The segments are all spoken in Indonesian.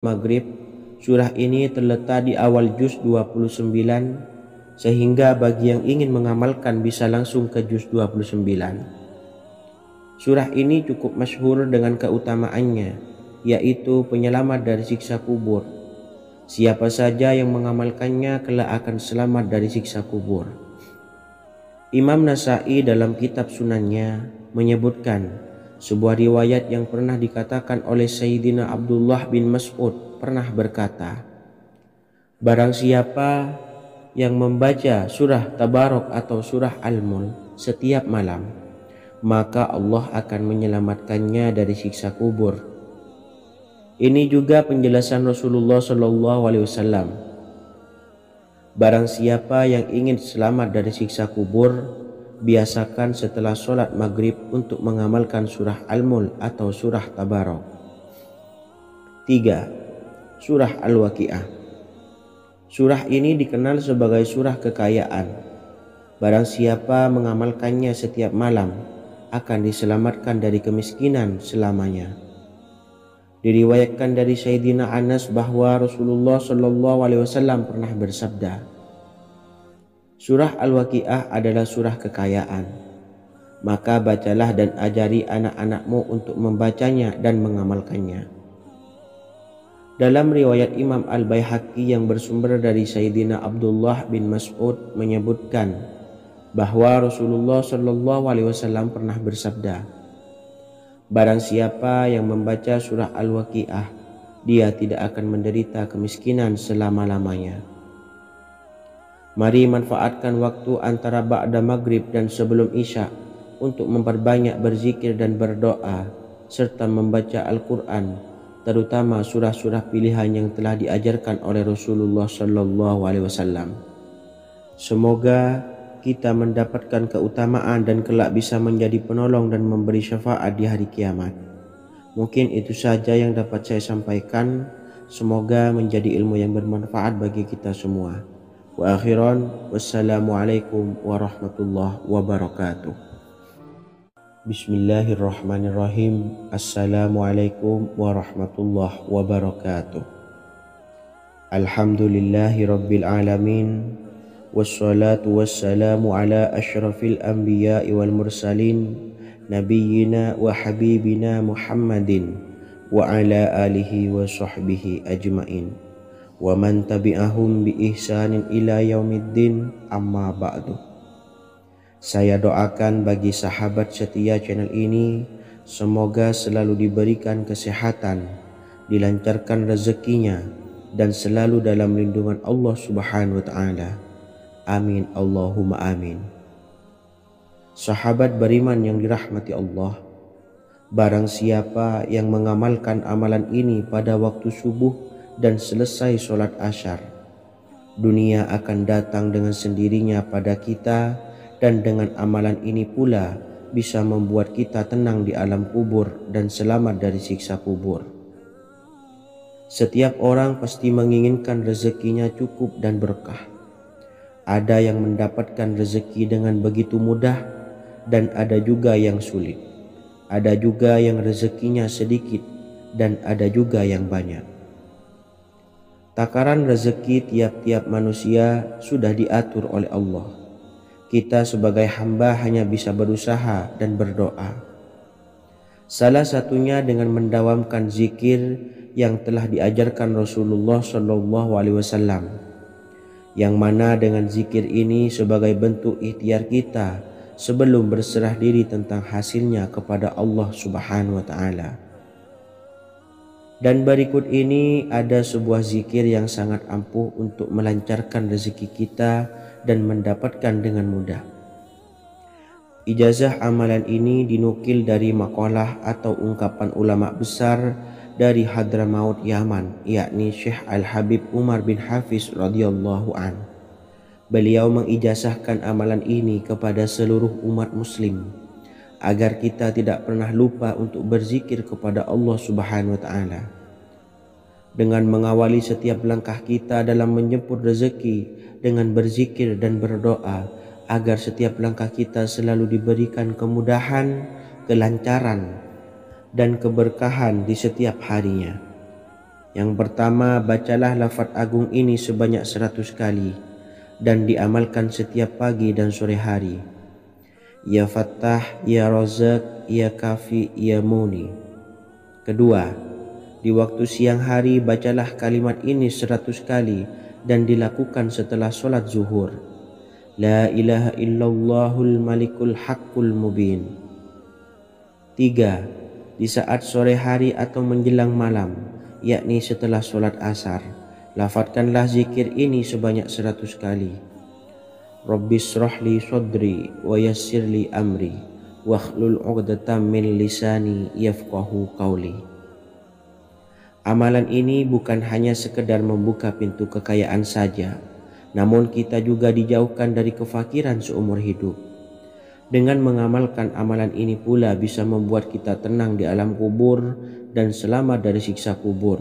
Maghrib. Surah ini terletak di awal juz 29 sehingga bagi yang ingin mengamalkan bisa langsung ke juz 29. Surah ini cukup masyhur dengan keutamaannya, yaitu penyelamat dari siksa kubur. Siapa saja yang mengamalkannya kelak akan selamat dari siksa kubur. Imam Nasa'i dalam kitab Sunannya menyebutkan sebuah riwayat yang pernah dikatakan oleh Sayyidina Abdullah bin Mas'ud pernah berkata, barang siapa yang membaca surah Tabarok atau surah Al-Mulk setiap malam, maka Allah akan menyelamatkannya dari siksa kubur. Ini juga penjelasan Rasulullah SAW. Barang siapa yang ingin selamat dari siksa kubur, biasakan setelah sholat maghrib untuk mengamalkan surah Al-Mulk atau surah Tabarok. 3. Surah Al-Waqiah. Surah ini dikenal sebagai surah kekayaan. Barang siapa mengamalkannya setiap malam akan diselamatkan dari kemiskinan selamanya. Diriwayatkan dari Sayyidina Anas bahwa Rasulullah SAW pernah bersabda, surah Al-Waqiah adalah surah kekayaan. Maka bacalah dan ajari anak-anakmu untuk membacanya dan mengamalkannya. Dalam riwayat Imam Al-Baihaqi yang bersumber dari Sayyidina Abdullah bin Mas'ud menyebutkan bahwa Rasulullah SAW pernah bersabda, barang siapa yang membaca surah Al-Waqiah, dia tidak akan menderita kemiskinan selama-lamanya. Mari manfaatkan waktu antara ba'da maghrib dan sebelum isya untuk memperbanyak berzikir dan berdoa serta membaca Al-Quran, terutama surah-surah pilihan yang telah diajarkan oleh Rasulullah SAW. Semoga kita mendapatkan keutamaan dan kelak bisa menjadi penolong dan memberi syafaat di hari kiamat. Mungkin itu saja yang dapat saya sampaikan. Semoga menjadi ilmu yang bermanfaat bagi kita semua. Wa akhiran, wassalamualaikum warahmatullahi wabarakatuh. Bismillahirrahmanirrahim. Assalamualaikum warahmatullahi wabarakatuh. Alhamdulillahi rabbil alamin. Wassalatu wassalamu ala asyrafil anbiya'i wal mursalin, nabiyyina wa habibina Muhammadin wa ala alihi wa sahbihi ajmain wa man tabi'ahum bi ihsanin ila yaumiddin, amma ba'du. Saya doakan bagi sahabat setia channel ini, semoga selalu diberikan kesehatan, dilancarkan rezekinya, dan selalu dalam lindungan Allah Subhanahu wa ta'ala. Amin Allahumma amin. Sahabat beriman yang dirahmati Allah, barang siapa yang mengamalkan amalan ini pada waktu subuh dan selesai sholat asyar, dunia akan datang dengan sendirinya pada kita, dan dengan amalan ini pula bisa membuat kita tenang di alam kubur dan selamat dari siksa kubur. Setiap orang pasti menginginkan rezekinya cukup dan berkah. Ada yang mendapatkan rezeki dengan begitu mudah dan ada juga yang sulit. Ada juga yang rezekinya sedikit dan ada juga yang banyak. Takaran rezeki tiap-tiap manusia sudah diatur oleh Allah. Kita sebagai hamba hanya bisa berusaha dan berdoa. Salah satunya dengan mendawamkan zikir yang telah diajarkan Rasulullah SAW. Yang mana dengan zikir ini sebagai bentuk ikhtiar kita sebelum berserah diri tentang hasilnya kepada Allah Subhanahu wa ta'ala. Dan berikut ini ada sebuah zikir yang sangat ampuh untuk melancarkan rezeki kita dan mendapatkan dengan mudah. Ijazah amalan ini dinukil dari makalah atau ungkapan ulama besar dari Hadramaut Yaman, yakni Syekh Al-Habib Umar bin Hafiz radhiyallahu an. Beliau mengijazahkan amalan ini kepada seluruh umat muslim agar kita tidak pernah lupa untuk berzikir kepada Allah Subhanahu wa ta'ala. Dengan mengawali setiap langkah kita dalam menjemput rezeki dengan berzikir dan berdoa agar setiap langkah kita selalu diberikan kemudahan, kelancaran, dan keberkahan di setiap harinya. Yang pertama, bacalah lafaz agung ini sebanyak 100 kali dan diamalkan setiap pagi dan sore hari. Ya Fattah, Ya Razak, Ya Kafi, Ya Muni. Kedua, di waktu siang hari bacalah kalimat ini 100 kali dan dilakukan setelah sholat zuhur. La ilaha illallahul malikul haqqul mubin. Tiga, di saat sore hari atau menjelang malam, yakni setelah sholat asar, lafadzkanlah zikir ini sebanyak 100 kali. Rabbis shrahli sodri wa yassirli amri wakhlul 'uqdatam min lisani yafqahu qawli. Amalan ini bukan hanya sekedar membuka pintu kekayaan saja, namun kita juga dijauhkan dari kefakiran seumur hidup. Dengan mengamalkan amalan ini pula bisa membuat kita tenang di alam kubur dan selamat dari siksa kubur,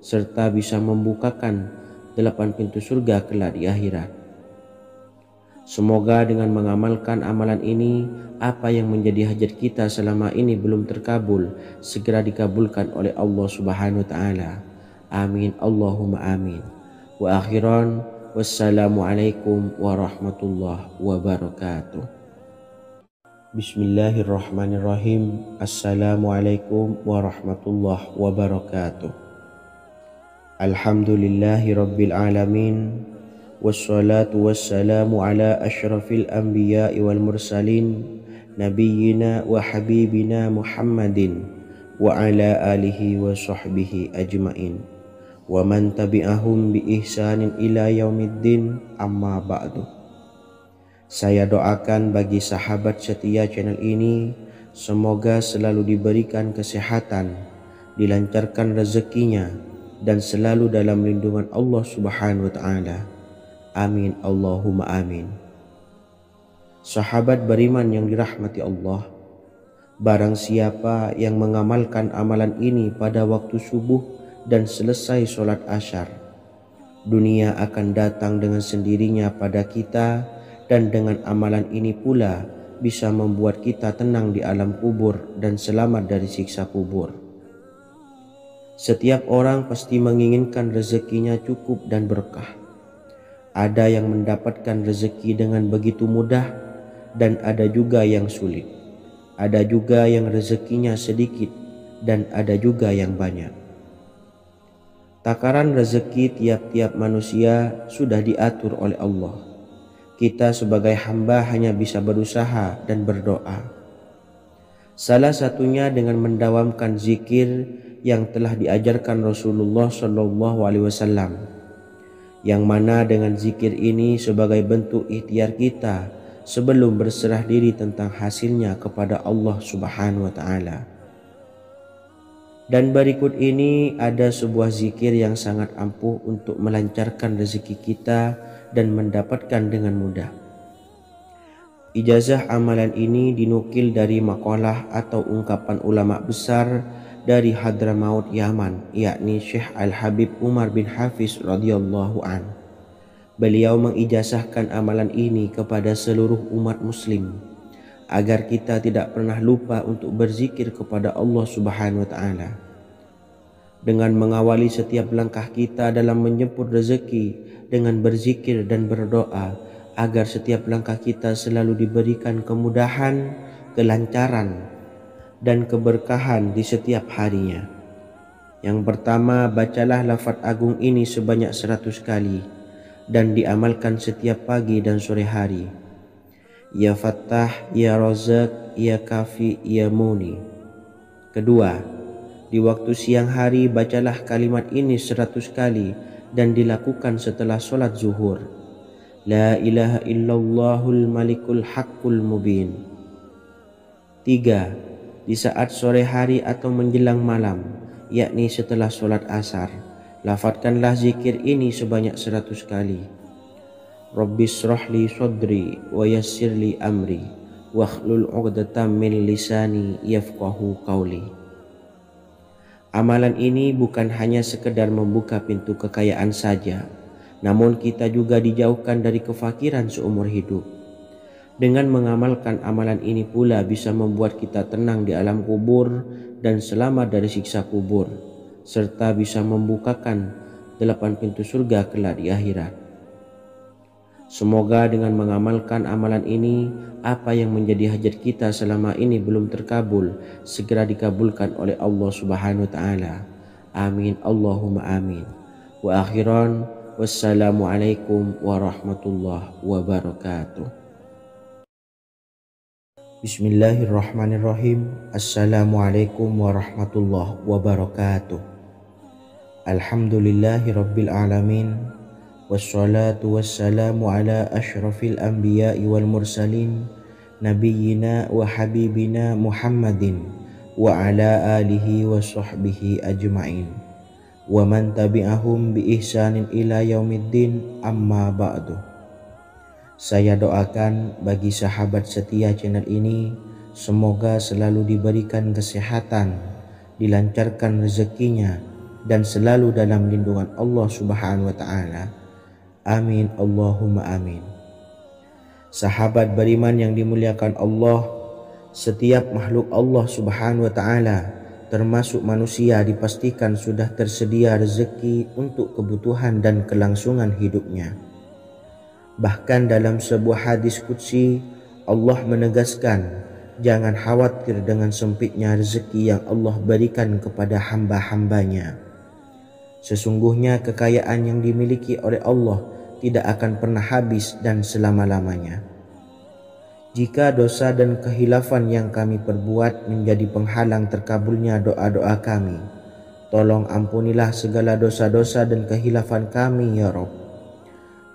serta bisa membukakan 8 pintu surga kelak di akhirat. Semoga dengan mengamalkan amalan ini, apa yang menjadi hajat kita selama ini belum terkabul, segera dikabulkan oleh Allah Subhanahu wa Ta'ala. Amin, Allahumma amin. Wa akhiran, wassalamualaikum warahmatullahi wabarakatuh. Bismillahirrahmanirrahim. Assalamualaikum warahmatullahi wabarakatuh. Alhamdulillahi rabbil alamin. Wassalatu wassalamu ala ashrafil anbiya'i wal mursalin, nabiyyina wa habibina Muhammadin wa ala alihi wa sahbihi ajmain wa man tabi'ahum bi ihsanin ila yaumiddin, amma ba'du. Saya doakan bagi sahabat setia channel ini, semoga selalu diberikan kesehatan, dilancarkan rezekinya, dan selalu dalam lindungan Allah Subhanahu wa Ta'ala. Amin, Allahumma amin. Sahabat beriman yang dirahmati Allah, barang siapa yang mengamalkan amalan ini pada waktu subuh dan selesai sholat asyar, dunia akan datang dengan sendirinya pada kita, dan dengan amalan ini pula bisa membuat kita tenang di alam kubur dan selamat dari siksa kubur. Setiap orang pasti menginginkan rezekinya cukup dan berkah. Ada yang mendapatkan rezeki dengan begitu mudah dan ada juga yang sulit. Ada juga yang rezekinya sedikit dan ada juga yang banyak. Takaran rezeki tiap-tiap manusia sudah diatur oleh Allah. Kita sebagai hamba hanya bisa berusaha dan berdoa. Salah satunya dengan mendawamkan zikir yang telah diajarkan Rasulullah SAW, yang mana dengan zikir ini sebagai bentuk ikhtiar kita sebelum berserah diri tentang hasilnya kepada Allah Subhanahu wa Ta'ala. Dan berikut ini ada sebuah zikir yang sangat ampuh untuk melancarkan rezeki kita dan mendapatkan dengan mudah. Ijazah amalan ini dinukil dari makalah atau ungkapan ulama besar dari Hadramaut Yaman, yakni Syekh Al-Habib Umar bin Hafiz radhiyallahu an. Beliau mengijazahkan amalan ini kepada seluruh umat muslim agar kita tidak pernah lupa untuk berzikir kepada Allah Subhanahu wa Ta'ala. Dengan mengawali setiap langkah kita dalam menjemput rezeki dengan berzikir dan berdoa agar setiap langkah kita selalu diberikan kemudahan, kelancaran, dan keberkahan di setiap harinya. Yang pertama, bacalah lafaz agung ini sebanyak 100 kali dan diamalkan setiap pagi dan sore hari. Ya Fattah, Ya Razak, Ya Kafi, Ya Muni. Kedua, di waktu siang hari bacalah kalimat ini 100 kali dan dilakukan setelah sholat zuhur. La ilaha illallahul malikul haqqul mubin. Tiga, di saat sore hari atau menjelang malam, yakni setelah sholat asar, lafadzkanlah zikir ini sebanyak 100 kali. Rabbis shrahli sodri wa yassirli amri wakhlul 'uqdatam min lisani yafqahu qawli. Amalan ini bukan hanya sekedar membuka pintu kekayaan saja, namun kita juga dijauhkan dari kefakiran seumur hidup. Dengan mengamalkan amalan ini pula bisa membuat kita tenang di alam kubur dan selamat dari siksa kubur, serta bisa membukakan 8 pintu surga kelak di akhirat. Semoga dengan mengamalkan amalan ini, apa yang menjadi hajat kita selama ini belum terkabul segera dikabulkan oleh Allah Subhanahu wa taala. Amin Allahumma amin. Wa akhiran, wassalamualaikum warahmatullahi wabarakatuh. Bismillahirrahmanirrahim. Assalamualaikum warahmatullahi wabarakatuh. Alhamdulillahi rabbil alamin. Wassalatu wassalamu ala ashrafil anbiya'i wal mursalin, nabiyyina wa habibina Muhammadin wa ala alihi wa sahbihi ajma'in wa man tabi'ahum bi ihsanin ila yaumiddin, amma ba'du. Saya doakan bagi sahabat setia channel ini, semoga selalu diberikan kesehatan, dilancarkan rezekinya, dan selalu dalam lindungan Allah Subhanahu wa taala. Amin Allahumma amin. Sahabat beriman yang dimuliakan Allah, setiap makhluk Allah Subhanahu wa taala termasuk manusia dipastikan sudah tersedia rezeki untuk kebutuhan dan kelangsungan hidupnya. Bahkan dalam sebuah hadis qudsi, Allah menegaskan, jangan khawatir dengan sempitnya rezeki yang Allah berikan kepada hamba-hambanya. Sesungguhnya kekayaan yang dimiliki oleh Allah tidak akan pernah habis dan selama-lamanya. Jika dosa dan kehilafan yang kami perbuat menjadi penghalang terkabulnya doa-doa kami, tolong ampunilah segala dosa-dosa dan kehilafan kami ya Rabb.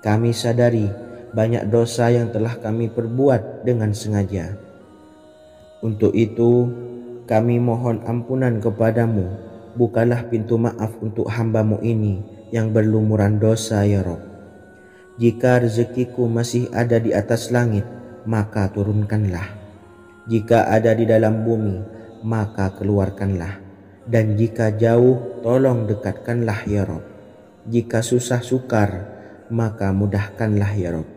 Kami sadari banyak dosa yang telah kami perbuat dengan sengaja. Untuk itu kami mohon ampunan kepadamu, bukalah pintu maaf untuk hamba-Mu ini yang berlumuran dosa ya Rabb. Jika rezekiku masih ada di atas langit, maka turunkanlah. Jika ada di dalam bumi, maka keluarkanlah. Dan jika jauh, tolong dekatkanlah ya Rabb. Jika susah sukar, maka mudahkanlah ya Rabb,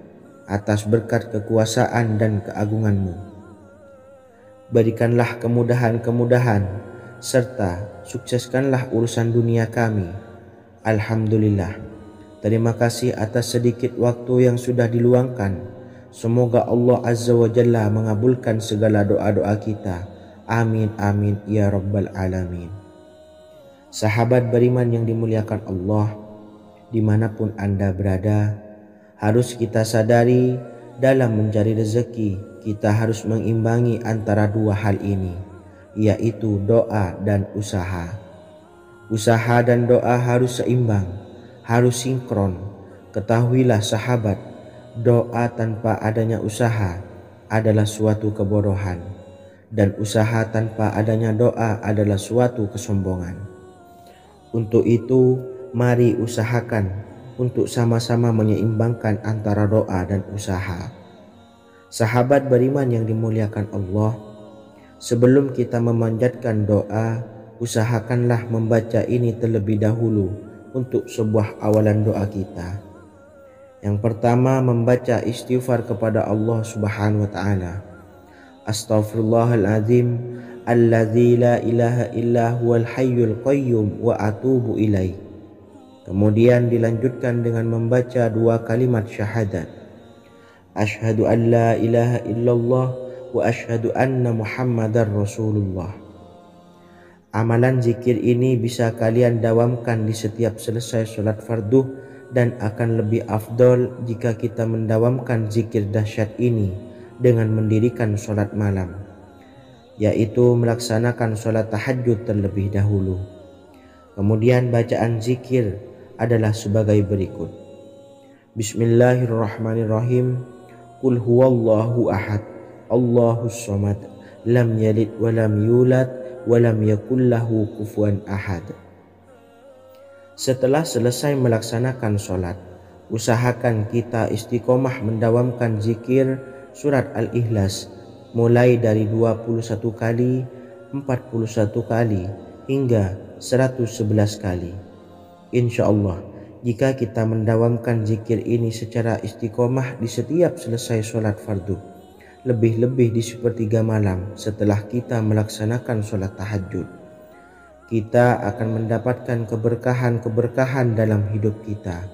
atas berkat kekuasaan dan keagungan-Mu. Berikanlah kemudahan-kemudahan, serta sukseskanlah urusan dunia kami. Alhamdulillah. Terima kasih atas sedikit waktu yang sudah diluangkan. Semoga Allah Azza wa Jalla mengabulkan segala doa-doa kita. Amin amin ya rabbal alamin. Sahabat beriman yang dimuliakan Allah, dimanapun Anda berada, harus kita sadari dalam mencari rezeki kita harus mengimbangi antara dua hal ini, yaitu doa dan usaha. Usaha dan doa harus seimbang, harus sinkron. Ketahuilah sahabat, doa tanpa adanya usaha adalah suatu kebodohan, dan usaha tanpa adanya doa adalah suatu kesombongan. Untuk itu, mari usahakan untuk sama-sama menyeimbangkan antara doa dan usaha. Sahabat beriman yang dimuliakan Allah, sebelum kita memanjatkan doa, usahakanlah membaca ini terlebih dahulu untuk sebuah awalan doa kita. Yang pertama, membaca istighfar kepada Allah Subhanahu wa taala. Astaghfirullahaladzim alladzi la ilaha illa huwal hayyul qayyum wa atubu ilaih. Kemudian dilanjutkan dengan membaca dua kalimat syahadat. Asyhadu an la ilaha illallah wa asyhadu anna Muhammadar Rasulullah. Amalan zikir ini bisa kalian dawamkan di setiap selesai sholat fardu, dan akan lebih afdol jika kita mendawamkan zikir dahsyat ini dengan mendirikan sholat malam, yaitu melaksanakan sholat tahajud terlebih dahulu. Kemudian bacaan zikir adalah sebagai berikut. Bismillahirrahmanirrahim. Qul huwallahu ahad, Allahus samad, lam yalid wa lam yulad walam yakullahu kufuwan ahad. Setelah selesai melaksanakan sholat, usahakan kita istiqomah mendawamkan zikir surat Al-Ikhlas mulai dari 21 kali, 41 kali, hingga 111 kali. Insya Allah, jika kita mendawamkan zikir ini secara istiqomah di setiap selesai sholat fardu, lebih-lebih di sepertiga malam setelah kita melaksanakan sholat tahajud, kita akan mendapatkan keberkahan-keberkahan dalam hidup kita.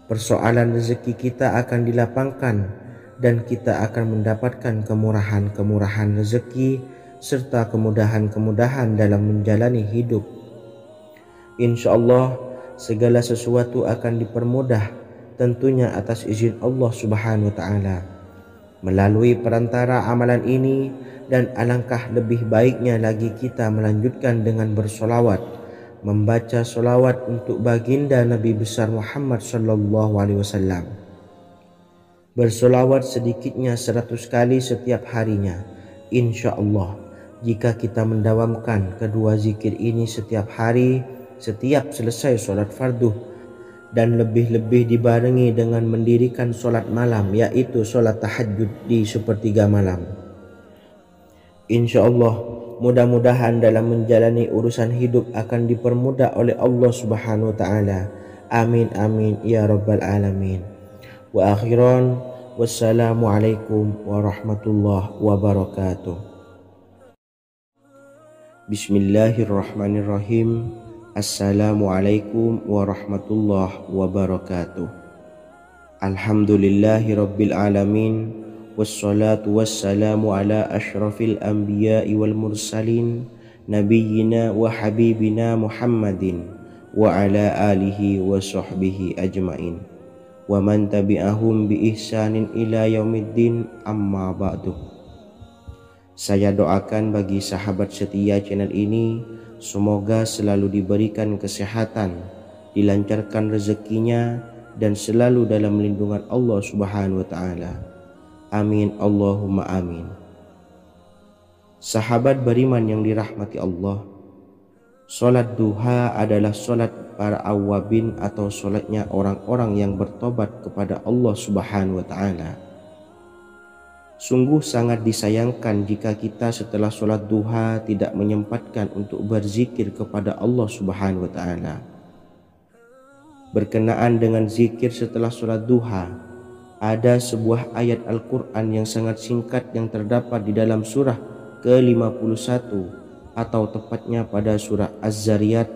Persoalan rezeki kita akan dilapangkan dan kita akan mendapatkan kemurahan-kemurahan rezeki serta kemudahan-kemudahan dalam menjalani hidup. Insya Allah segala sesuatu akan dipermudah, tentunya atas izin Allah Subhanahu wa Ta'ala. Melalui perantara amalan ini, dan alangkah lebih baiknya lagi kita melanjutkan dengan bersolawat, membaca solawat untuk baginda Nabi besar Muhammad sallallahu alaihi wasallam. Bersolawat sedikitnya 100 kali setiap harinya. Insya Allah jika kita mendawamkan kedua zikir ini setiap hari, setiap selesai solat fardu, dan lebih-lebih dibarengi dengan mendirikan solat malam, yaitu solat tahajud di sepertiga malam. Insya Allah mudah-mudahan dalam menjalani urusan hidup akan dipermudah oleh Allah Subhanahu wa Ta'ala. Amin amin ya rabbal alamin. Wa akhiran, wassalamualaikum warahmatullahi wabarakatuh. Bismillahirrahmanirrahim. Assalamualaikum warahmatullahi wabarakatuh. Alhamdulillahi rabbil alamin, wassalatu wassalamu ala ashrafil anbiya'i wal mursalin, nabiyyina wa habibina Muhammadin wa ala alihi wa sahbihi ajmain, wa man tabi'ahum bi ihsanin ila yaumiddin, amma ba'du. Saya doakan bagi sahabat setia channel ini, semoga selalu diberikan kesehatan, dilancarkan rezekinya, dan selalu dalam lindungan Allah Subhanahu wa Ta'ala. Amin Allahumma amin. Sahabat beriman yang dirahmati Allah, solat duha adalah solat para awabin atau solatnya orang-orang yang bertobat kepada Allah Subhanahu wa Ta'ala. Sungguh sangat disayangkan jika kita setelah sholat duha tidak menyempatkan untuk berzikir kepada Allah Subhanahu wa Ta'ala. Berkenaan dengan zikir setelah sholat duha, ada sebuah ayat Al-Quran yang sangat singkat yang terdapat di dalam surah ke-51 atau tepatnya pada surah Az-Zariyat,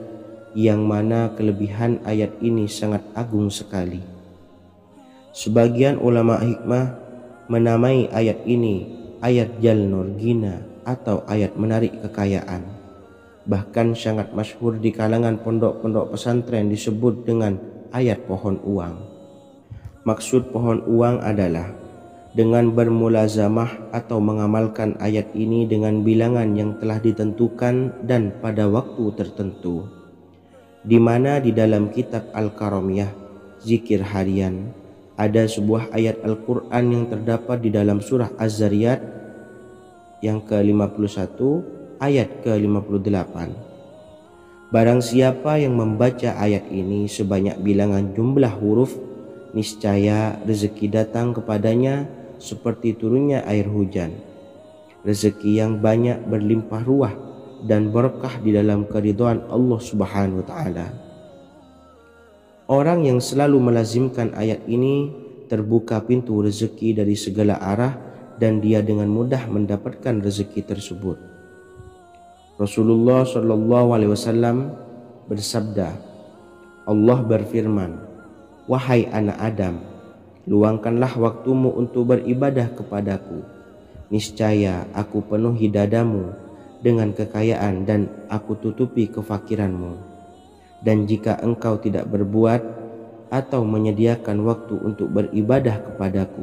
yang mana kelebihan ayat ini sangat agung sekali. Sebagian ulama hikmah menamai ayat ini ayat Jalnur Gina atau ayat menarik kekayaan. Bahkan sangat masyhur di kalangan pondok-pondok pesantren disebut dengan ayat pohon uang. Maksud pohon uang adalah dengan bermulazamah atau mengamalkan ayat ini dengan bilangan yang telah ditentukan dan pada waktu tertentu, di mana di dalam kitab Al-Karamiyah zikir harian ada sebuah ayat Al-Quran yang terdapat di dalam surah Az-Zariyat yang ke-51 ayat ke-58. Barang siapa yang membaca ayat ini sebanyak bilangan jumlah huruf, niscaya rezeki datang kepadanya seperti turunnya air hujan. Rezeki yang banyak berlimpah ruah dan berkah di dalam keridhaan Allah Subhanahu wa Ta'ala. Orang yang selalu melazimkan ayat ini terbuka pintu rezeki dari segala arah dan dia dengan mudah mendapatkan rezeki tersebut. Rasulullah Shallallahu Alaihi Wasallam bersabda, Allah berfirman, wahai anak Adam, luangkanlah waktumu untuk beribadah kepadaku. Niscaya aku penuhi dadamu dengan kekayaan dan aku tutupi kefakiranmu. Dan jika engkau tidak berbuat atau menyediakan waktu untuk beribadah kepadaku,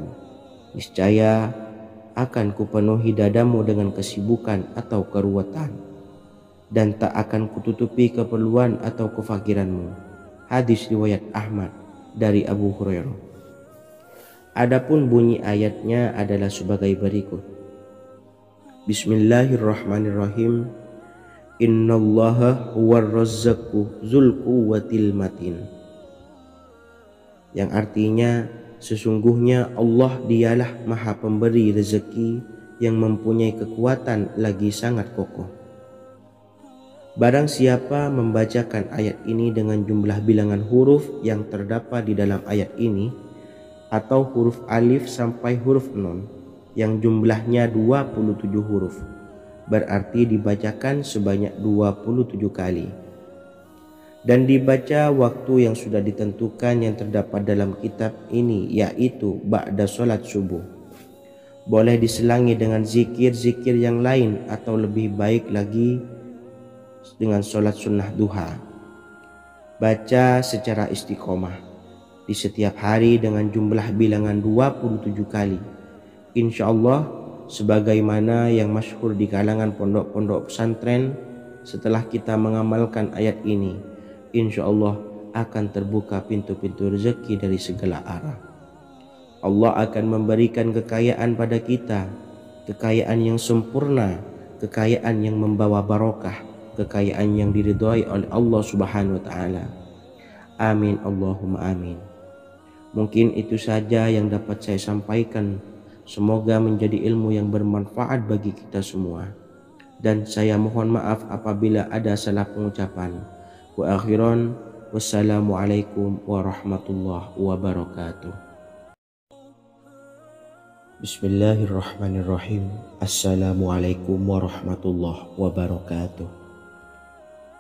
niscaya akan kupenuhi dadamu dengan kesibukan atau keruwetan, dan tak akan kututupi keperluan atau kefakiranmu. Hadis riwayat Ahmad dari Abu Hurairah. Adapun bunyi ayatnya adalah sebagai berikut. Bismillahirrahmanirrahim. Innallaha huwar razzaqu dzul quwwatil matin. Yang artinya sesungguhnya Allah dialah maha pemberi rezeki yang mempunyai kekuatan lagi sangat kokoh. Barang siapa membacakan ayat ini dengan jumlah bilangan huruf yang terdapat di dalam ayat ini, atau huruf alif sampai huruf nun yang jumlahnya 27 huruf, berarti dibacakan sebanyak 27 kali. Dan dibaca waktu yang sudah ditentukan yang terdapat dalam kitab ini, yaitu ba'da solat subuh. Boleh diselangi dengan zikir-zikir yang lain atau lebih baik lagi dengan solat sunnah duha. Baca secara istiqomah di setiap hari dengan jumlah bilangan 27 kali. Insya Allah, sebagaimana yang masyhur di kalangan pondok-pondok pesantren, setelah kita mengamalkan ayat ini, insya Allah akan terbuka pintu-pintu rezeki dari segala arah. Allah akan memberikan kekayaan pada kita, kekayaan yang sempurna, kekayaan yang membawa barokah, kekayaan yang diridhai oleh Allah Subhanahu wa taala. Amin Allahumma amin. Mungkin itu saja yang dapat saya sampaikan. Semoga menjadi ilmu yang bermanfaat bagi kita semua. Dan saya mohon maaf apabila ada salah pengucapan. Wa akhiran, wassalamualaikum warahmatullahi wabarakatuh. Bismillahirrahmanirrahim. Assalamualaikum warahmatullahi wabarakatuh.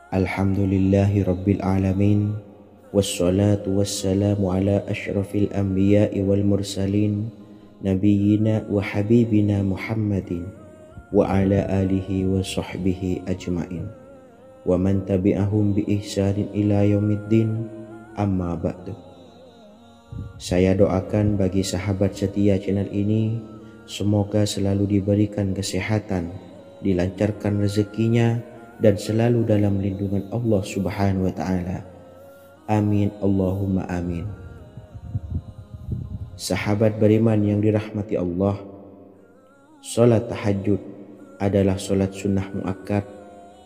Alhamdulillahi rabbil alamin. Wassalatu wassalamu ala ashrafil anbiya'i wal mursalin, nabiyyina wa habibina Muhammadin wa ala alihi wa sahbihi ajma'in wa man tabi'ahum bi ihsanin ila yaumiddin, amma ba'du. Saya doakan bagi sahabat setia channel ini, semoga selalu diberikan kesehatan, dilancarkan rezekinya, dan selalu dalam lindungan Allah Subhanahu wa ta'ala. Amin Allahumma amin. Sahabat beriman yang dirahmati Allah, salat tahajud adalah salat sunnah muakkad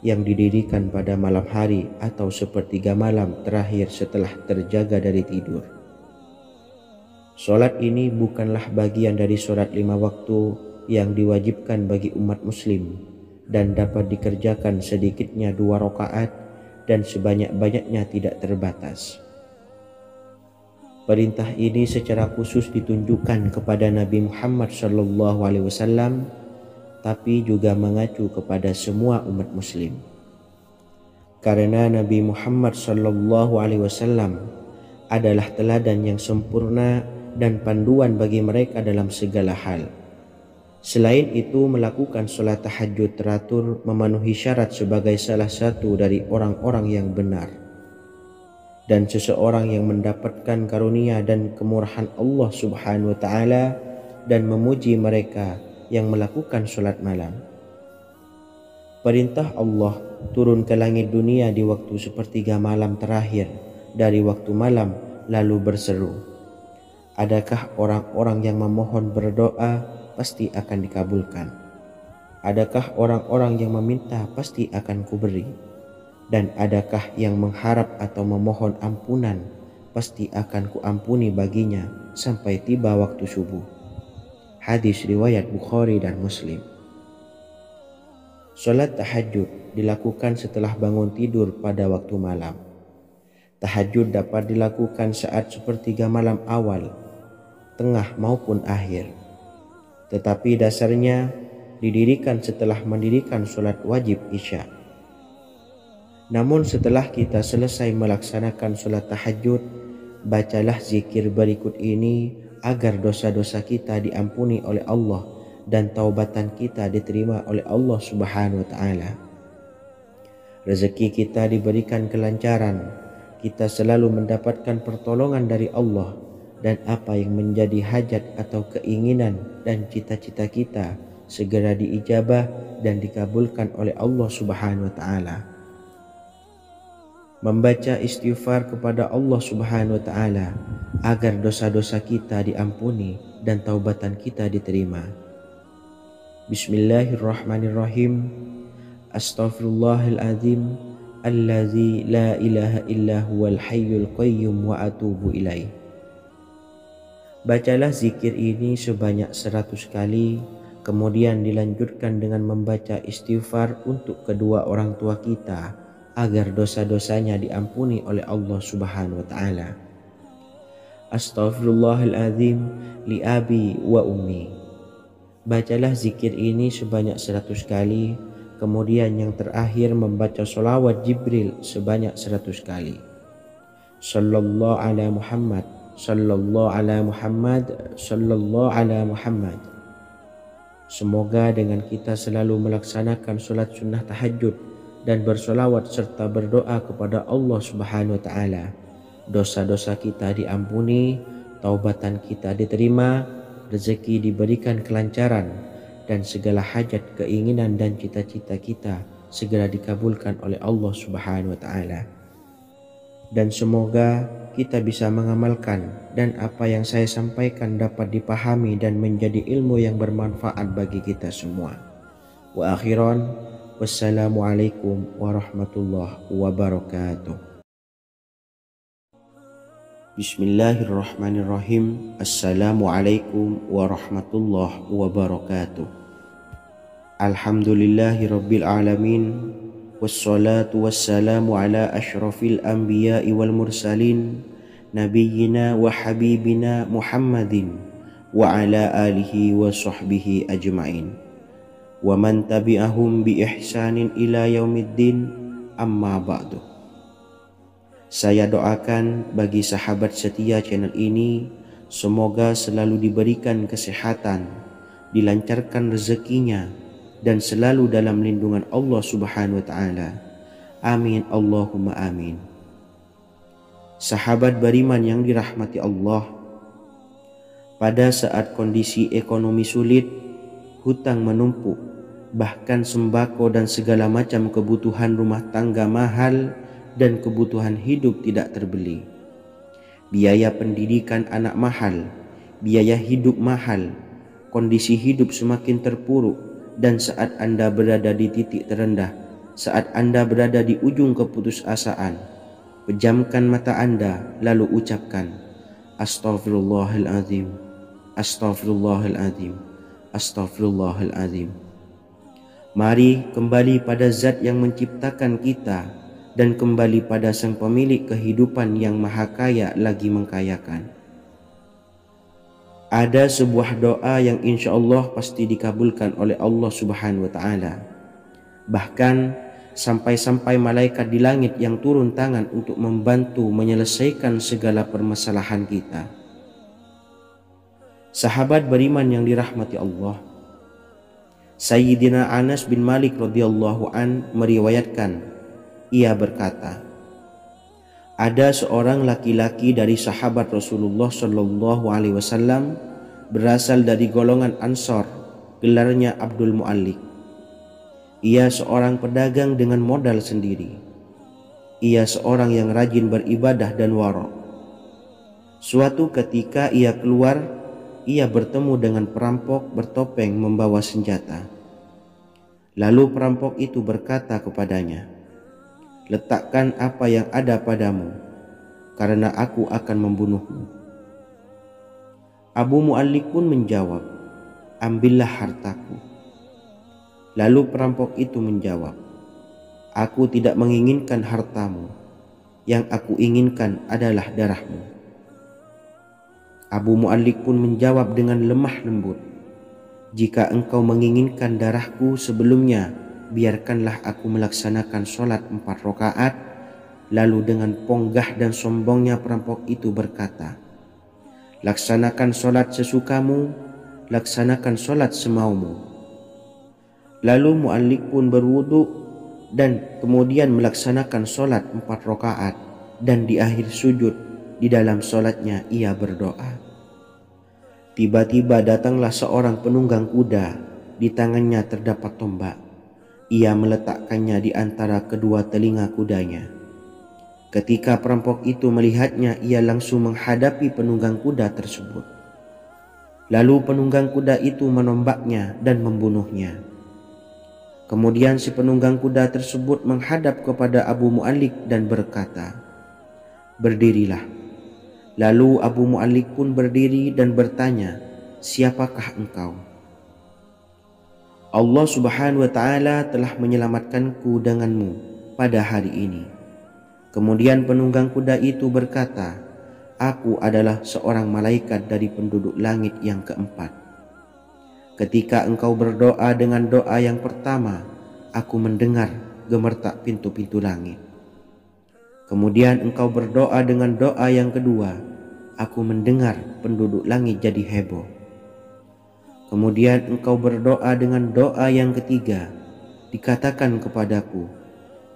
yang didirikan pada malam hari atau sepertiga malam terakhir setelah terjaga dari tidur. Salat ini bukanlah bagian dari salat 5 waktu yang diwajibkan bagi umat muslim dan dapat dikerjakan sedikitnya 2 rakaat dan sebanyak-banyaknya tidak terbatas. Perintah ini secara khusus ditunjukkan kepada Nabi Muhammad SAW, tapi juga mengacu kepada semua umat muslim. Karena Nabi Muhammad SAW adalah teladan yang sempurna dan panduan bagi mereka dalam segala hal. Selain itu, melakukan sholat tahajud teratur memenuhi syarat sebagai salah satu dari orang-orang yang benar. Dan seseorang yang mendapatkan karunia dan kemurahan Allah Subhanahu wa ta'ala dan memuji mereka yang melakukan sholat malam. Perintah Allah turun ke langit dunia di waktu sepertiga malam terakhir dari waktu malam lalu berseru, adakah orang-orang yang memohon berdoa pasti akan dikabulkan? Adakah orang-orang yang meminta pasti akan kuberi? Dan adakah yang mengharap atau memohon ampunan pasti akan kuampuni baginya sampai tiba waktu subuh. Hadis riwayat Bukhari dan Muslim. Salat tahajud dilakukan setelah bangun tidur pada waktu malam. Tahajud dapat dilakukan saat sepertiga malam awal, tengah maupun akhir. Tetapi dasarnya didirikan setelah mendirikan sholat wajib isya. Namun setelah kita selesai melaksanakan sholat tahajud, bacalah zikir berikut ini agar dosa-dosa kita diampuni oleh Allah dan taubatan kita diterima oleh Allah Subhanahu wa ta'ala. Rezeki kita diberikan kelancaran, kita selalu mendapatkan pertolongan dari Allah, dan apa yang menjadi hajat atau keinginan dan cita-cita kita segera diijabah dan dikabulkan oleh Allah Subhanahu wa ta'ala. Membaca istighfar kepada Allah Subhanahu wa ta'ala agar dosa-dosa kita diampuni dan taubatan kita diterima. Bismillahirrahmanirrahim. Astaghfirullahaladzim allazi la ilaha illa huwal hayyul qayyum wa atubu ilaih. Bacalah zikir ini sebanyak 100 kali, kemudian dilanjutkan dengan membaca istighfar untuk kedua orang tua kita agar dosa-dosanya diampuni oleh Allah Subhanahu wa ta'ala. Astaghfirullahaladzim li abi wa ummi. Bacalah zikir ini sebanyak 100 kali, Kemudian yang terakhir membaca sholawat Jibril sebanyak 100 kali. Sallallahu ala Muhammad, sallallahu ala Muhammad, sallallahu ala Muhammad. Semoga dengan kita selalu melaksanakan sholat sunnah tahajud dan bersolawat serta berdoa kepada Allah Subhanahu wa Ta'ala, dosa-dosa kita diampuni, taubatan kita diterima, rezeki diberikan kelancaran, dan segala hajat, keinginan dan cita-cita kita segera dikabulkan oleh Allah Subhanahu wa Ta'ala. Dan semoga kita bisa mengamalkan dan apa yang saya sampaikan dapat dipahami dan menjadi ilmu yang bermanfaat bagi kita semua. Wa akhiran, wassalamualaikum warahmatullahi wabarakatuh. Bismillahirrahmanirrahim. Assalamualaikum warahmatullahi wabarakatuh. Alhamdulillahi rabbil alamin. Wassalatu wassalamu ala ashrafil anbiya'i wal mursalin, nabiyyina wa habibina Muhammadin wa ala alihi wa sahbihi ajma'in wa man tabi'ahum bi ihsanin ila yaumiddin, amma ba'du. Saya doakan bagi sahabat setia channel ini, semoga selalu diberikan kesehatan, dilancarkan rezekinya, dan selalu dalam lindungan Allah Subhanahu wa Ta'ala. Amin Allahumma amin. Sahabat beriman yang dirahmati Allah, pada saat kondisi ekonomi sulit, hutang menumpuk, bahkan sembako dan segala macam kebutuhan rumah tangga mahal dan kebutuhan hidup tidak terbeli. Biaya pendidikan anak mahal, biaya hidup mahal, kondisi hidup semakin terpuruk. Dan saat Anda berada di titik terendah, saat Anda berada di ujung keputusasaan, pejamkan mata Anda lalu ucapkan Astaghfirullahaladzim, Astaghfirullahaladzim, Astaghfirullahaladzim. Mari kembali pada Zat yang menciptakan kita dan kembali pada Sang Pemilik kehidupan yang Maha Kaya lagi mengkayakan. Ada sebuah doa yang insya Allah pasti dikabulkan oleh Allah Subhanahu wa Ta'ala. Bahkan sampai-sampai malaikat di langit yang turun tangan untuk membantu menyelesaikan segala permasalahan kita. Sahabat beriman yang dirahmati Allah, Sayyidina Anas bin Malik radhiyallahu an meriwayatkan, ia berkata, ada seorang laki-laki dari sahabat Rasulullah Shallallahu Alaihi Wasallam berasal dari golongan Ansor, gelarnya Abdul Mu'allik. Ia seorang pedagang dengan modal sendiri. Ia seorang yang rajin beribadah dan wara'. Suatu ketika ia keluar, ia bertemu dengan perampok bertopeng membawa senjata. Lalu perampok itu berkata kepadanya, letakkan apa yang ada padamu, karena aku akan membunuhmu. Abu Mu'allik pun menjawab, ambillah hartaku. Lalu perampok itu menjawab, aku tidak menginginkan hartamu, yang aku inginkan adalah darahmu. Abu Mu'allik pun menjawab dengan lemah lembut, jika engkau menginginkan darahku sebelumnya, biarkanlah aku melaksanakan sholat 4 rakaat. Lalu dengan ponggah dan sombongnya perampok itu berkata, laksanakan sholat sesukamu, laksanakan sholat semaumu. Lalu Mu'allik pun berwudu dan kemudian melaksanakan sholat 4 rakaat, dan di akhir sujud di dalam sholatnya ia berdoa. Tiba-tiba datanglah seorang penunggang kuda, di tangannya terdapat tombak. Ia meletakkannya di antara kedua telinga kudanya. Ketika perampok itu melihatnya, ia langsung menghadapi penunggang kuda tersebut. Lalu penunggang kuda itu menombaknya dan membunuhnya. Kemudian si penunggang kuda tersebut menghadap kepada Abu Mu'allik dan berkata, berdirilah. Lalu Abu Mu'allik pun berdiri dan bertanya, siapakah engkau? Allah Subhanahu wa Ta'ala telah menyelamatkanku denganmu pada hari ini. Kemudian penunggang kuda itu berkata, aku adalah seorang malaikat dari penduduk langit yang keempat. Ketika engkau berdoa dengan doa yang pertama, aku mendengar gemertak pintu-pintu langit. Kemudian engkau berdoa dengan doa yang kedua, aku mendengar penduduk langit jadi heboh. Kemudian engkau berdoa dengan doa yang ketiga, dikatakan kepadaku,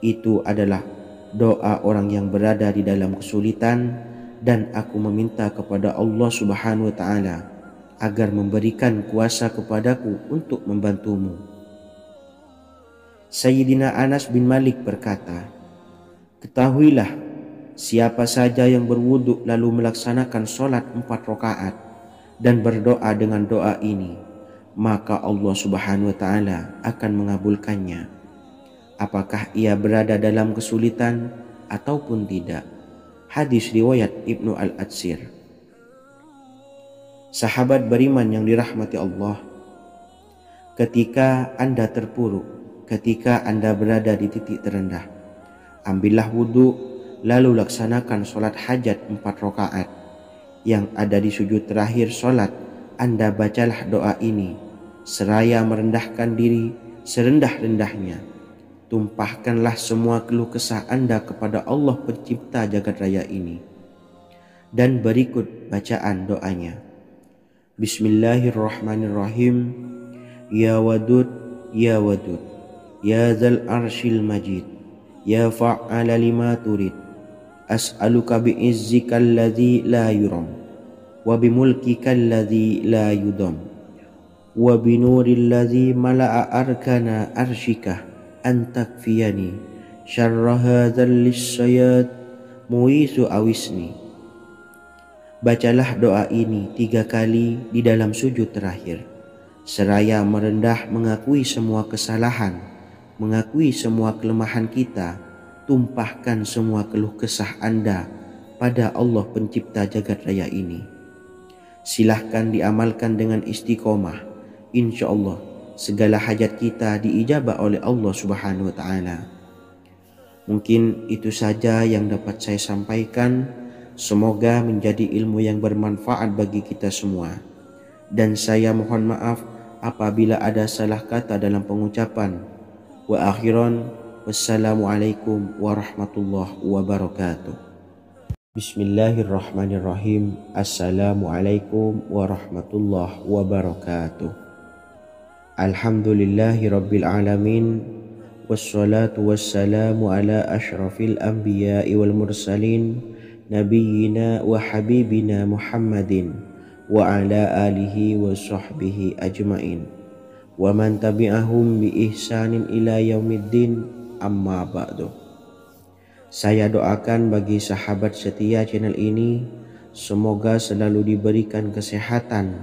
itu adalah doa orang yang berada di dalam kesulitan, dan aku meminta kepada Allah Subhanahu wa Ta'ala agar memberikan kuasa kepadaku untuk membantumu. Sayyidina Anas bin Malik berkata, ketahuilah, siapa saja yang berwudu lalu melaksanakan sholat 4 rakaat dan berdoa dengan doa ini, maka Allah Subhanahu wa Ta'ala akan mengabulkannya, apakah ia berada dalam kesulitan ataupun tidak. Hadis riwayat Ibnu Al-Atsir. Sahabat beriman yang dirahmati Allah, ketika Anda terpuruk, ketika Anda berada di titik terendah, ambillah wudhu lalu laksanakan sholat hajat 4 rakaat. Yang ada di sujud terakhir sholat, Anda bacalah doa ini seraya merendahkan diri serendah-rendahnya. Tumpahkanlah semua keluh kesah Anda kepada Allah pencipta jagat raya ini. Dan berikut bacaan doanya. Bismillahirrahmanirrahim. Ya Wadud, Ya Wadud, Ya Dzal Arsyil Majid, Ya Fa'ala lima turid, as'aluka bi'izzika alladzi la yuram, wa bimulkika alladzi la yudam, wa binuril ladzi mala'a arkana arsyika an takfiyani syarra hadzal lisyayat muisu awisni. Bacalah doa ini 3 kali di dalam sujud terakhir, seraya merendah mengakui semua kesalahan, mengakui semua kelemahan kita. Tumpahkan semua keluh kesah Anda pada Allah pencipta jagat raya ini. Silahkan diamalkan dengan istiqomah. Insya Allah segala hajat kita diijabah oleh Allah Subhanahu wa Ta'ala. Mungkin itu saja yang dapat saya sampaikan. Semoga menjadi ilmu yang bermanfaat bagi kita semua. Dan saya mohon maaf apabila ada salah kata dalam pengucapan. Wa akhiran, wassalamualaikum warahmatullahi wabarakatuh. Bismillahirrahmanirrahim. Assalamualaikum warahmatullahi wabarakatuh. Alhamdulillahi rabbil alamin, wassalatu wassalamu ala ashrafil anbiya'i wal mursalin, nabiyyina wa habibina Muhammadin wa ala alihi wa sahbihi ajmain, wa man tabi'ahum bi ihsanin ila yaumiddin, amma ba'du. Saya doakan bagi sahabat setia channel ini, semoga selalu diberikan kesehatan,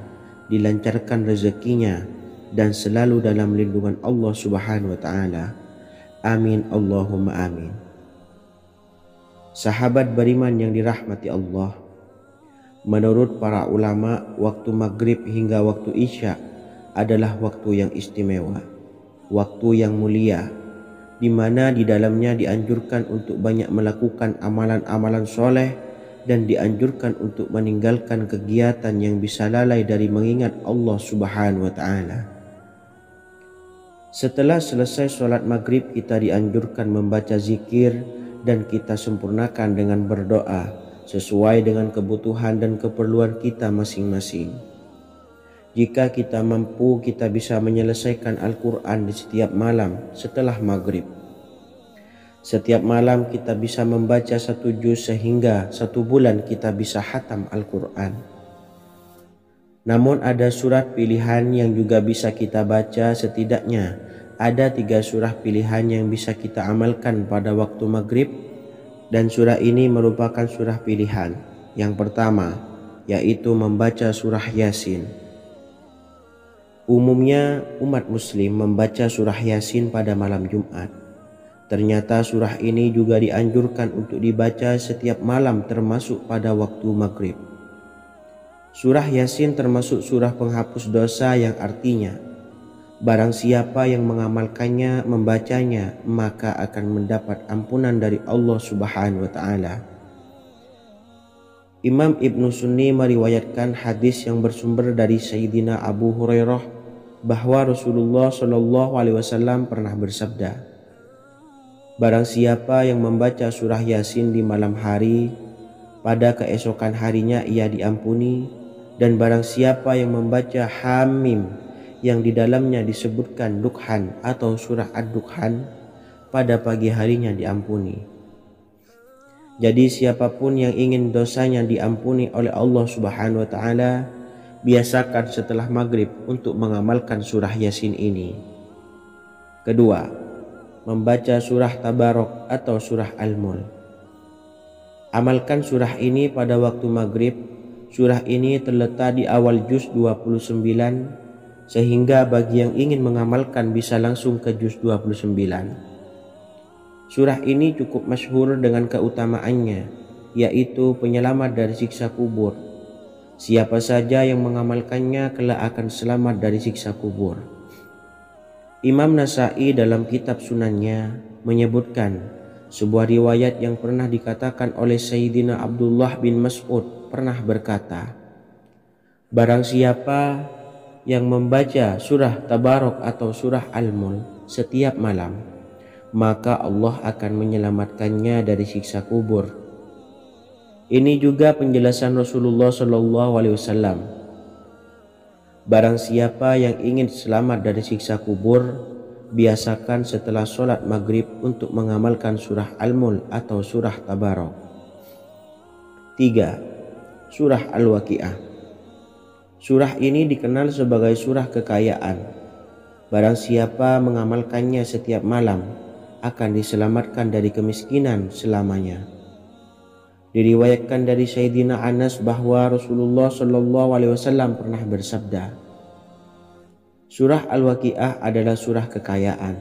dilancarkan rezekinya, dan selalu dalam lindungan Allah Subhanahu wa Ta'ala. Amin Allahumma amin. Sahabat beriman yang dirahmati Allah, menurut para ulama, waktu maghrib hingga waktu isya adalah waktu yang istimewa, waktu yang mulia, di mana di dalamnya dianjurkan untuk banyak melakukan amalan-amalan soleh dan dianjurkan untuk meninggalkan kegiatan yang bisa lalai dari mengingat Allah Subhanahu wa Ta'ala. Setelah selesai sholat maghrib, kita dianjurkan membaca zikir dan kita sempurnakan dengan berdoa sesuai dengan kebutuhan dan keperluan kita masing-masing. Jika kita mampu, kita bisa menyelesaikan Al-Quran di setiap malam setelah maghrib. Setiap malam kita bisa membaca 1 juz sehingga 1 bulan kita bisa khatam Al-Quran. Namun ada surat pilihan yang juga bisa kita baca. Setidaknya ada 3 surah pilihan yang bisa kita amalkan pada waktu maghrib, dan surah ini merupakan surah pilihan. Yang pertama yaitu membaca surah Yasin. Umumnya umat muslim membaca surah Yasin pada malam Jumat. Ternyata surah ini juga dianjurkan untuk dibaca setiap malam termasuk pada waktu maghrib. Surah Yasin termasuk surah penghapus dosa, yang artinya barang siapa yang mengamalkannya, membacanya, maka akan mendapat ampunan dari Allah Subhanahu wa Ta'ala. Imam Ibnu Sunni meriwayatkan hadis yang bersumber dari Sayyidina Abu Hurairah bahwa Rasulullah Shallallahu Alaihi Wasallam pernah bersabda, barang siapa yang membaca surah Yasin di malam hari, pada keesokan harinya ia diampuni, dan barang siapa yang membaca Hamim yang di dalamnya disebutkan Dukhan atau surah Ad-Dukhan, pada pagi harinya diampuni. Jadi siapapun yang ingin dosanya diampuni oleh Allah Subhanahu wa Ta'ala, biasakan setelah maghrib untuk mengamalkan surah Yasin ini. Kedua, membaca surah Tabarok atau surah Al-Mulk. Amalkan surah ini pada waktu maghrib. Surah ini terletak di awal juz 29, sehingga bagi yang ingin mengamalkan bisa langsung ke juz 29. Surah ini cukup masyhur dengan keutamaannya, yaitu penyelamat dari siksa kubur. Siapa saja yang mengamalkannya kelak akan selamat dari siksa kubur. Imam Nasa'i dalam kitab Sunannya menyebutkan sebuah riwayat yang pernah dikatakan oleh Sayyidina Abdullah bin Mas'ud pernah berkata, barang siapa yang membaca surah Tabarok atau surah Al-Mulk setiap malam, maka Allah akan menyelamatkannya dari siksa kubur. Ini juga penjelasan Rasulullah Shallallahu Alaihi Wasallam. Barang siapa yang ingin selamat dari siksa kubur, biasakan setelah sholat maghrib untuk mengamalkan surah Al-Mulk atau surah Tabarok. 3. Surah Al-Waqi'ah. Surah ini dikenal sebagai surah kekayaan. Barang siapa mengamalkannya setiap malam, akan diselamatkan dari kemiskinan selamanya. Diriwayatkan dari Sayyidina Anas bahwa Rasulullah Shallallahu Alaihi Wasallam pernah bersabda, surah Al-Waqi'ah adalah surah kekayaan.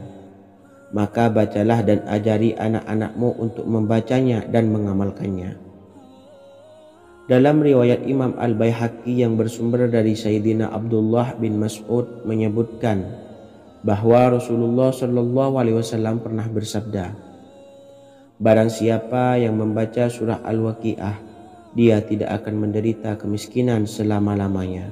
Maka bacalah dan ajari anak-anakmu untuk membacanya dan mengamalkannya. Dalam riwayat Imam Al-Baihaqi yang bersumber dari Sayyidina Abdullah bin Mas'ud menyebutkan bahwa Rasulullah Shallallahu Alaihi Wasallam pernah bersabda, barang siapa yang membaca surah Al-Waqi'ah, dia tidak akan menderita kemiskinan selama-lamanya.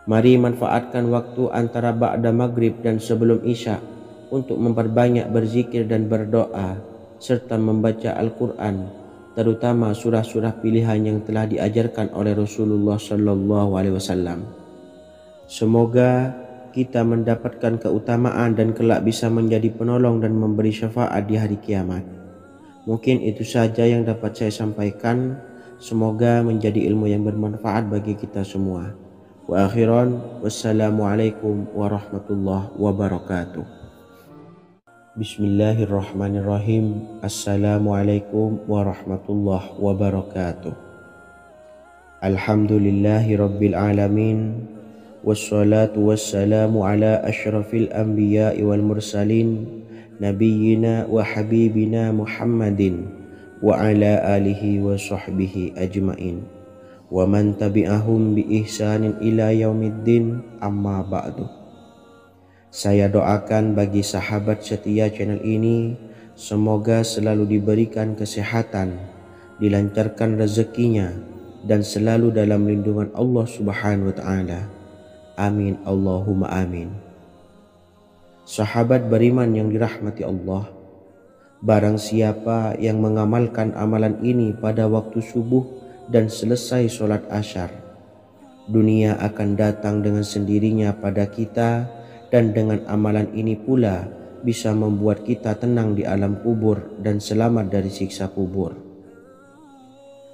Mari manfaatkan waktu antara ba'da maghrib dan sebelum isya untuk memperbanyak berzikir dan berdoa, serta membaca Al-Quran, terutama surah-surah pilihan yang telah diajarkan oleh Rasulullah Shallallahu Alaihi Wasallam. Semoga kita mendapatkan keutamaan dan kelak bisa menjadi penolong dan memberi syafaat di hari kiamat. Mungkin itu saja yang dapat saya sampaikan. Semoga menjadi ilmu yang bermanfaat bagi kita semua. Wa akhiran, wassalamualaikum warahmatullahi wabarakatuh. Bismillahirrahmanirrahim. Assalamualaikum warahmatullahi wabarakatuh. Alhamdulillahi rabbil alamin. Wassalatu wassalamu ala ashrafil anbiya'i wal mursalin nabiyyina wa habibina Muhammadin wa ala alihi wa sahbihi ajmain wa man tabi'ahum bi ihsanin ila yaumiddin, amma ba'du. Saya doakan bagi sahabat setia channel ini, semoga selalu diberikan kesehatan, dilancarkan rezekinya, dan selalu dalam lindungan Allah Subhanahu wa Ta'ala. Amin Allahumma amin. Sahabat beriman yang dirahmati Allah, barang siapa yang mengamalkan amalan ini pada waktu subuh dan selesai sholat asyar, dunia akan datang dengan sendirinya pada kita, dan dengan amalan ini pula bisa membuat kita tenang di alam kubur dan selamat dari siksa kubur.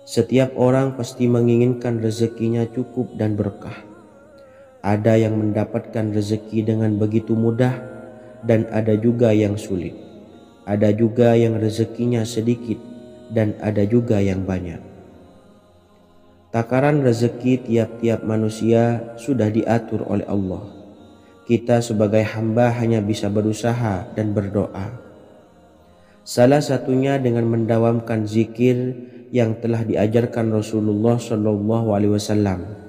Setiap orang pasti menginginkan rezekinya cukup dan berkah. Ada yang mendapatkan rezeki dengan begitu mudah, dan ada juga yang sulit. Ada juga yang rezekinya sedikit, dan ada juga yang banyak. Takaran rezeki tiap-tiap manusia sudah diatur oleh Allah. Kita sebagai hamba hanya bisa berusaha dan berdoa. Salah satunya dengan mendawamkan zikir yang telah diajarkan Rasulullah Shallallahu Alaihi Wasallam,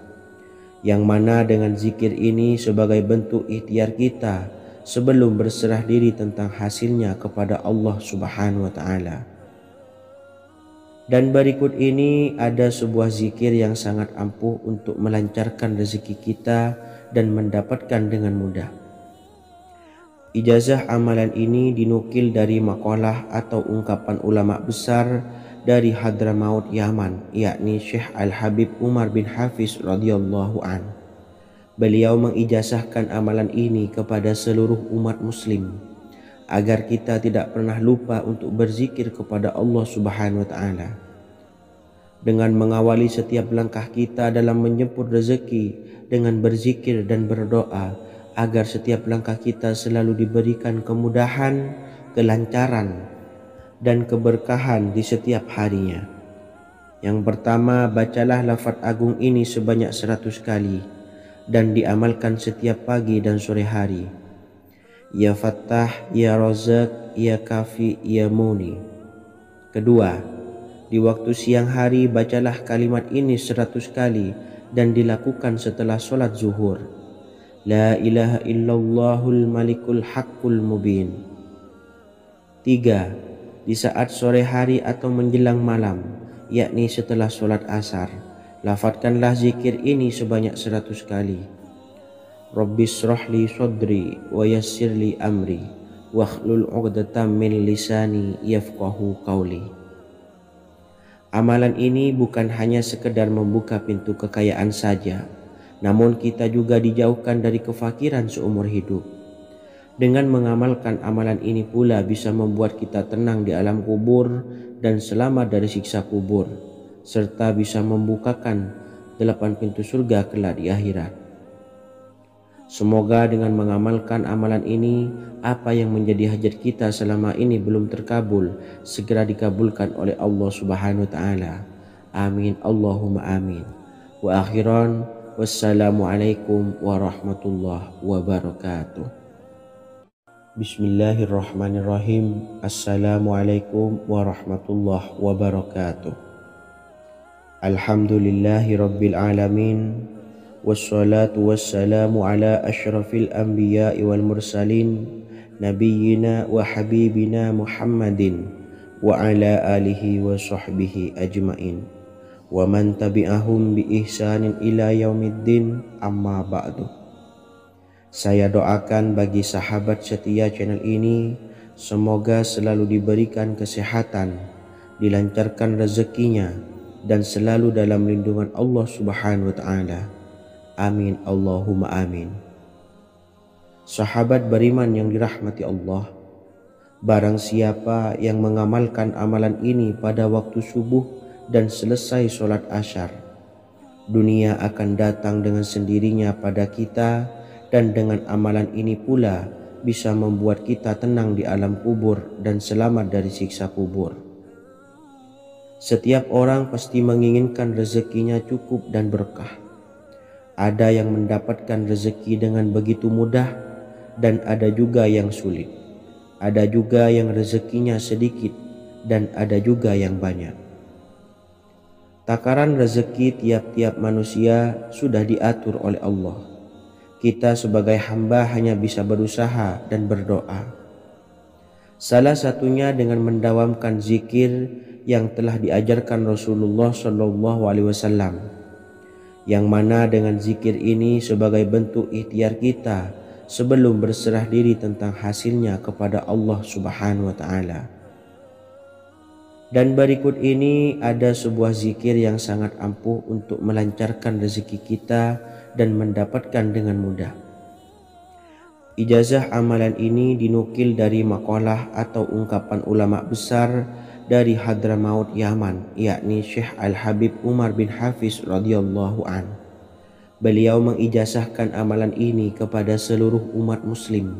yang mana dengan zikir ini sebagai bentuk ikhtiar kita sebelum berserah diri tentang hasilnya kepada Allah Subhanahu wa Ta'ala. Dan berikut ini ada sebuah zikir yang sangat ampuh untuk melancarkan rezeki kita dan mendapatkan dengan mudah. Ijazah amalan ini dinukil dari makalah atau ungkapan ulama besar dari Hadramaut Yaman, yakni Syekh Al-Habib Umar bin Hafiz radhiyallahu an. Beliau mengijazahkan amalan ini kepada seluruh umat muslim agar kita tidak pernah lupa untuk berzikir kepada Allah Subhanahu wa taala. Dengan mengawali setiap langkah kita dalam menjemput rezeki dengan berzikir dan berdoa agar setiap langkah kita selalu diberikan kemudahan, kelancaran, dan keberkahan di setiap harinya. Yang pertama, bacalah lafaz agung ini sebanyak 100 kali dan diamalkan setiap pagi dan sore hari. Ya Fattah, Ya Razak, Ya Kafi, Ya Muni. Kedua, di waktu siang hari bacalah kalimat ini 100 kali dan dilakukan setelah sholat zuhur. La ilaha illallahul malikul haqqul mubin. 3. Di saat sore hari atau menjelang malam, yakni setelah sholat asar, lafadzkanlah zikir ini sebanyak 100 kali. Rabbishrahli sodri wa yassirli amri wakhlul 'uqdatam min lisani yafqahu qawli. Amalan ini bukan hanya sekedar membuka pintu kekayaan saja, namun kita juga dijauhkan dari kefakiran seumur hidup. Dengan mengamalkan amalan ini pula bisa membuat kita tenang di alam kubur dan selamat dari siksa kubur, serta bisa membukakan 8 pintu surga kelak di akhirat. Semoga dengan mengamalkan amalan ini, apa yang menjadi hajat kita selama ini belum terkabul, segera dikabulkan oleh Allah Subhanahu wa taala. Amin Allahumma amin. Wa akhiran, wassalamualaikum warahmatullahi wabarakatuh. Bismillahirrahmanirrahim. Assalamualaikum warahmatullahi wabarakatuh. Alhamdulillahi rabbil alamin. Wassalatu wassalamu ala ashrafil anbiya'i wal mursalin nabiyyina wa habibina Muhammadin wa ala alihi wa sahbihi ajmain wa man tabi'ahum bi ihsanin ila yaumiddin, amma ba'du. Saya doakan bagi sahabat setia channel ini, semoga selalu diberikan kesehatan, dilancarkan rezekinya, dan selalu dalam lindungan Allah Subhanahu wa taala. Amin Allahumma amin. Sahabat beriman yang dirahmati Allah, barang siapa yang mengamalkan amalan ini pada waktu subuh dan selesai sholat asyar, dunia akan datang dengan sendirinya pada kita, dan dengan amalan ini pula bisa membuat kita tenang di alam kubur dan selamat dari siksa kubur. Setiap orang pasti menginginkan rezekinya cukup dan berkah. Ada yang mendapatkan rezeki dengan begitu mudah dan ada juga yang sulit. Ada juga yang rezekinya sedikit dan ada juga yang banyak. Takaran rezeki tiap-tiap manusia sudah diatur oleh Allah. Kita sebagai hamba hanya bisa berusaha dan berdoa. Salah satunya dengan mendawamkan zikir yang telah diajarkan Rasulullah SAW, yang mana dengan zikir ini sebagai bentuk ikhtiar kita sebelum berserah diri tentang hasilnya kepada Allah Subhanahu wa taala. Dan berikut ini ada sebuah zikir yang sangat ampuh untuk melancarkan rezeki kita dan mendapatkan dengan mudah. Ijazah amalan ini dinukil dari makalah atau ungkapan ulama besar dari Hadramaut Yaman, yakni Syekh Al-Habib Umar bin Hafiz radhiyallahu an. Beliau mengijazahkan amalan ini kepada seluruh umat muslim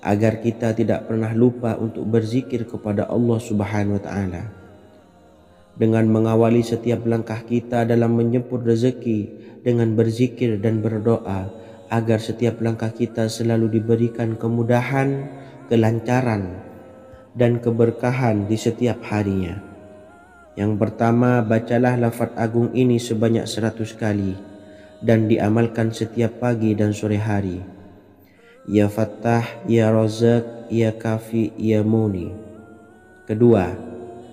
agar kita tidak pernah lupa untuk berzikir kepada Allah Subhanahu wa taala. Dengan mengawali setiap langkah kita dalam menjemput rezeki dengan berzikir dan berdoa agar setiap langkah kita selalu diberikan kemudahan, kelancaran, dan keberkahan di setiap harinya. Yang pertama, bacalah lafaz agung ini sebanyak 100 kali dan diamalkan setiap pagi dan sore hari. Ya Fattah, Ya Razak, Ya Kafi, Ya Muni. Kedua,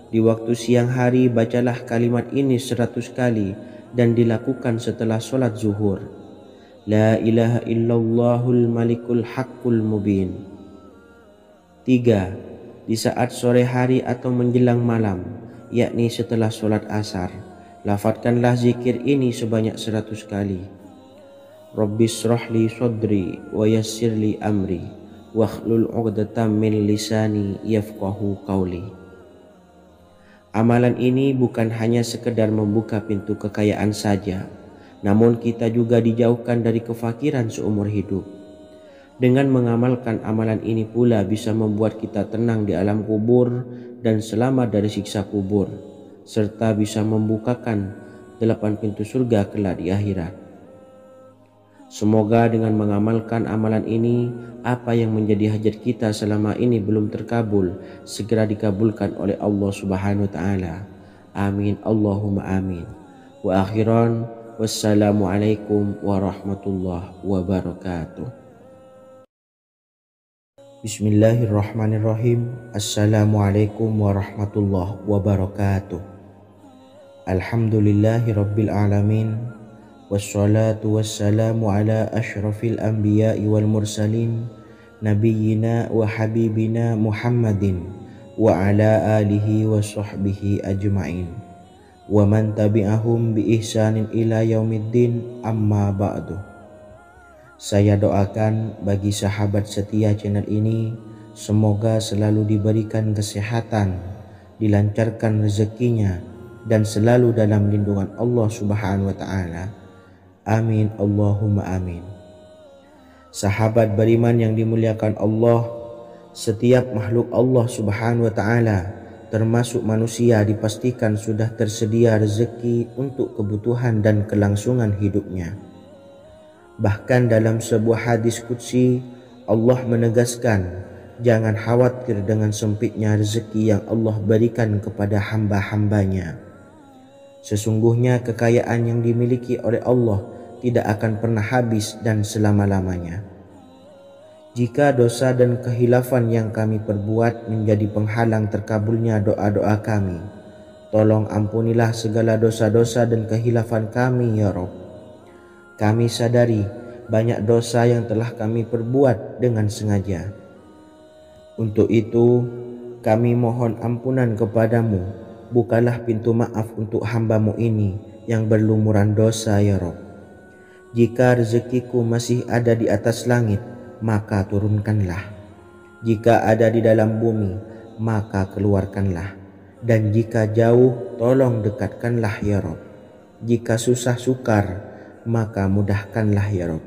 Di waktu siang hari bacalah kalimat ini 100 kali dan dilakukan setelah sholat zuhur. La ilaha illallahul malikul haqqul mubin. 3. Di saat sore hari atau menjelang malam, yakni setelah sholat asar, lafadzkanlah zikir ini sebanyak 100 kali. Rabbis shrahli sodri wa yassirli amri wakhlul 'uqdatam min lisani yafqahu qawli. Amalan ini bukan hanya sekedar membuka pintu kekayaan saja, namun kita juga dijauhkan dari kefakiran seumur hidup. Dengan mengamalkan amalan ini pula bisa membuat kita tenang di alam kubur dan selamat dari siksa kubur, serta bisa membukakan 8 pintu surga kelak di akhirat. Semoga dengan mengamalkan amalan ini, apa yang menjadi hajat kita selama ini belum terkabul, segera dikabulkan oleh Allah Subhanahu wa Ta'ala. Amin Allahumma amin. Wa akhiran, wassalamualaikum warahmatullahi wabarakatuh. Bismillahirrahmanirrahim. Assalamualaikum warahmatullahi wabarakatuh. Alhamdulillahi rabbil alamin. Wassalatu wassalamu ala ashrafil anbiya'i wal mursalin, nabiyyina wa habibina Muhammadin wa ala alihi wa sahbihi ajma'in, wa man tabi'ahum bi ihsanin ila yaumiddin, amma ba'du. Saya doakan bagi sahabat setia channel ini, semoga selalu diberikan kesehatan, dilancarkan rezekinya, dan selalu dalam lindungan Allah Subhanahu wa Ta'ala. Amin Allahumma amin. Sahabat beriman yang dimuliakan Allah, setiap makhluk Allah Subhanahu wa Ta'ala, termasuk manusia, dipastikan sudah tersedia rezeki untuk kebutuhan dan kelangsungan hidupnya. Bahkan dalam sebuah hadis qudsi, Allah menegaskan, jangan khawatir dengan sempitnya rezeki yang Allah berikan kepada hamba-hambanya. Sesungguhnya kekayaan yang dimiliki oleh Allah tidak akan pernah habis dan selama-lamanya. Jika dosa dan kehilafan yang kami perbuat menjadi penghalang terkabulnya doa-doa kami, tolong ampunilah segala dosa-dosa dan kehilafan kami ya Rabb. Kami sadari banyak dosa yang telah kami perbuat dengan sengaja. Untuk itu, kami mohon ampunan kepadamu. Bukalah pintu maaf untuk hamba-Mu ini yang berlumuran dosa ya Rabb. Jika rezekiku masih ada di atas langit, maka turunkanlah. Jika ada di dalam bumi, maka keluarkanlah. Dan jika jauh, tolong dekatkanlah ya Rabb. Jika susah sukar, maka mudahkanlah ya Rabb,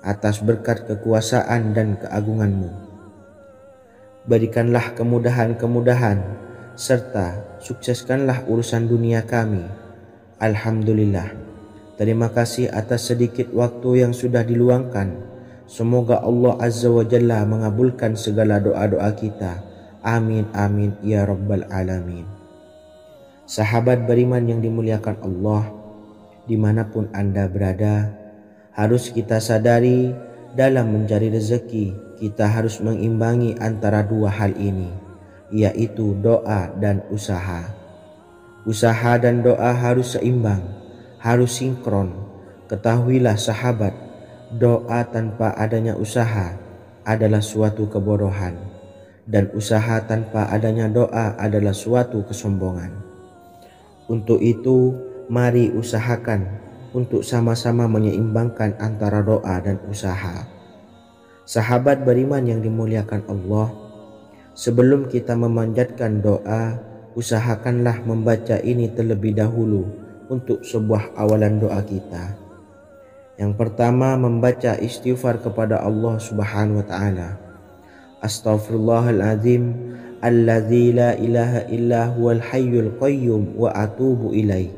atas berkat kekuasaan dan keagungan-Mu. Berikanlah kemudahan-kemudahan, serta sukseskanlah urusan dunia kami. Alhamdulillah. Terima kasih atas sedikit waktu yang sudah diluangkan. Semoga Allah Azza wa Jalla mengabulkan segala doa-doa kita. Amin amin ya Rabbal alamin. Sahabat beriman yang dimuliakan Allah, dimanapun Anda berada, harus kita sadari dalam mencari rezeki kita harus mengimbangi antara dua hal ini, yaitu doa dan usaha. Usaha dan doa harus seimbang, harus sinkron. Ketahuilah sahabat, doa tanpa adanya usaha adalah suatu kebodohan, dan usaha tanpa adanya doa adalah suatu kesombongan. Untuk itu, mari usahakan untuk sama-sama menyeimbangkan antara doa dan usaha. Sahabat beriman yang dimuliakan Allah, sebelum kita memanjatkan doa, usahakanlah membaca ini terlebih dahulu untuk sebuah awalan doa kita. Yang pertama, membaca istighfar kepada Allah Subhanahu wa Ta'ala. Astaghfirullahaladzim alladzi la ilaha illa huwal hayyul qayyum wa atubu ilaih.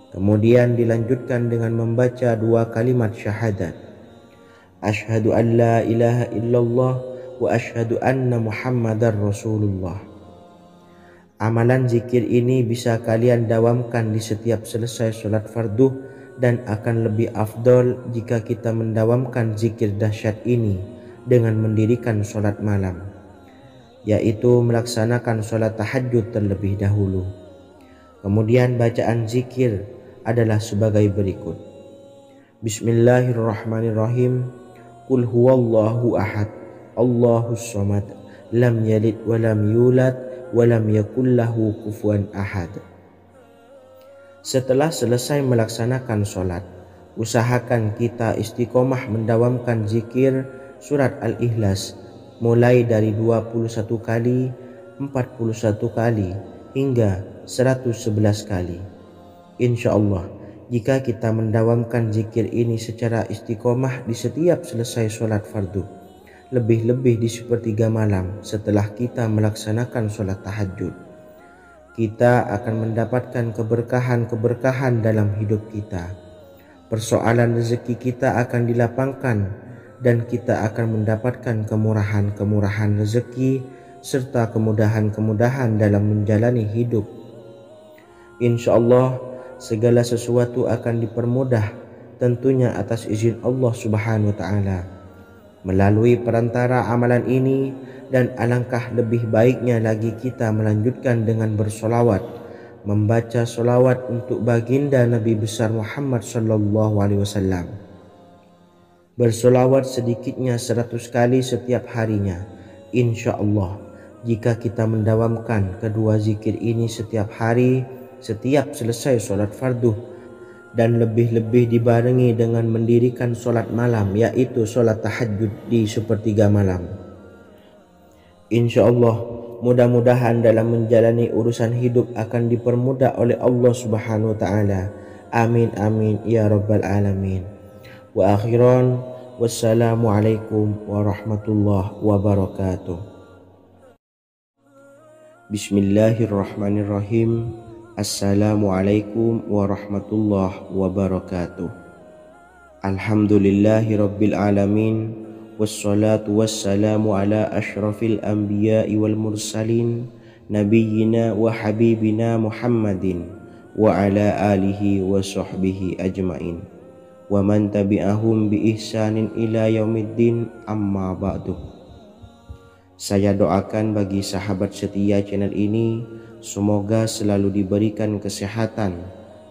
Kemudian dilanjutkan dengan membaca 2 kalimat syahadat. Asyhadu an la ilaha illallah wa asyhadu anna Muhammadar Rasulullah. Amalan zikir ini bisa kalian dawamkan di setiap selesai sholat fardu, dan akan lebih afdol jika kita mendawamkan zikir dahsyat ini dengan mendirikan sholat malam. yaitu melaksanakan sholat tahajud terlebih dahulu. Kemudian bacaan zikir adalah sebagai berikut. Bismillahirrahmanirrahim. Qul huwallahu ahad, Allahus samad, lam yalid wa lam yulad wa lam yakul lahu kufuwan ahad. Setelah selesai melaksanakan sholat, usahakan kita istiqomah mendawamkan zikir surat Al-Ikhlas mulai dari 21 kali, 41 kali, hingga 111 kali. Insya Allah, jika kita mendawamkan zikir ini secara istiqomah di setiap selesai sholat fardu, lebih-lebih di sepertiga malam setelah kita melaksanakan sholat tahajud, kita akan mendapatkan keberkahan-keberkahan dalam hidup kita. Persoalan rezeki kita akan dilapangkan dan kita akan mendapatkan kemurahan-kemurahan rezeki serta kemudahan-kemudahan dalam menjalani hidup. Insya Allah segala sesuatu akan dipermudah, tentunya atas izin Allah Subhanahu wa Ta'ala. Melalui perantara amalan ini, dan alangkah lebih baiknya lagi kita melanjutkan dengan bersolawat, membaca solawat untuk baginda Nabi besar Muhammad sallallahu alaihi wasallam. Bersolawat sedikitnya 100 kali setiap harinya. Insya Allah, jika kita mendawamkan kedua zikir ini setiap hari, setiap selesai sholat fardu, dan lebih-lebih dibarengi dengan mendirikan sholat malam, yaitu sholat tahajud di sepertiga malam, insya Allah mudah-mudahan dalam menjalani urusan hidup akan dipermudah oleh Allah Subhanahu wa Ta'ala. Amin amin ya rabbal alamin. Wa akhiran, wassalamualaikum warahmatullahi wabarakatuh. Bismillahirrahmanirrahim. Assalamualaikum warahmatullahi wabarakatuh. Alhamdulillahi rabbil alamin, wassalatu wassalamu ala ashrafil anbiya'i wal mursalin, nabiyyina wa habibina Muhammadin wa ala alihi wa sahbihi ajmain, wa man tabi'ahum bi ihsanin ila yaumiddin, amma ba'du. Saya doakan bagi sahabat setia channel ini, semoga selalu diberikan kesehatan,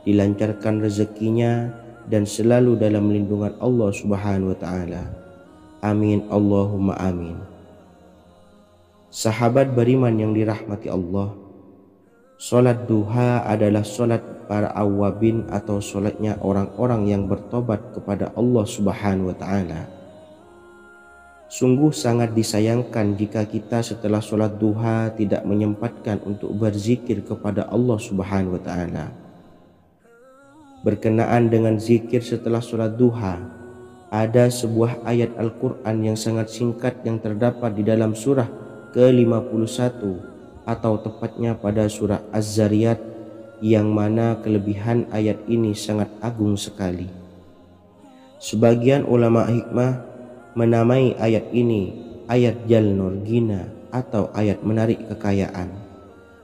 dilancarkan rezekinya, dan selalu dalam lindungan Allah Subhanahu wa Ta'ala. Amin Allahumma amin. Sahabat beriman yang dirahmati Allah, sholat duha adalah sholat para awabin atau sholatnya orang-orang yang bertobat kepada Allah Subhanahu wa Ta'ala. Sungguh sangat disayangkan jika kita setelah sholat duha tidak menyempatkan untuk berzikir kepada Allah Subhanahu wa Ta'ala. Berkenaan dengan zikir setelah sholat duha, ada sebuah ayat Al-Quran yang sangat singkat yang terdapat di dalam surah ke-51 atau tepatnya pada surah Az-Zariyat, yang mana kelebihan ayat ini sangat agung sekali. Sebagian ulama hikmah menamai ayat ini ayat Jalnur Gina atau ayat menarik kekayaan.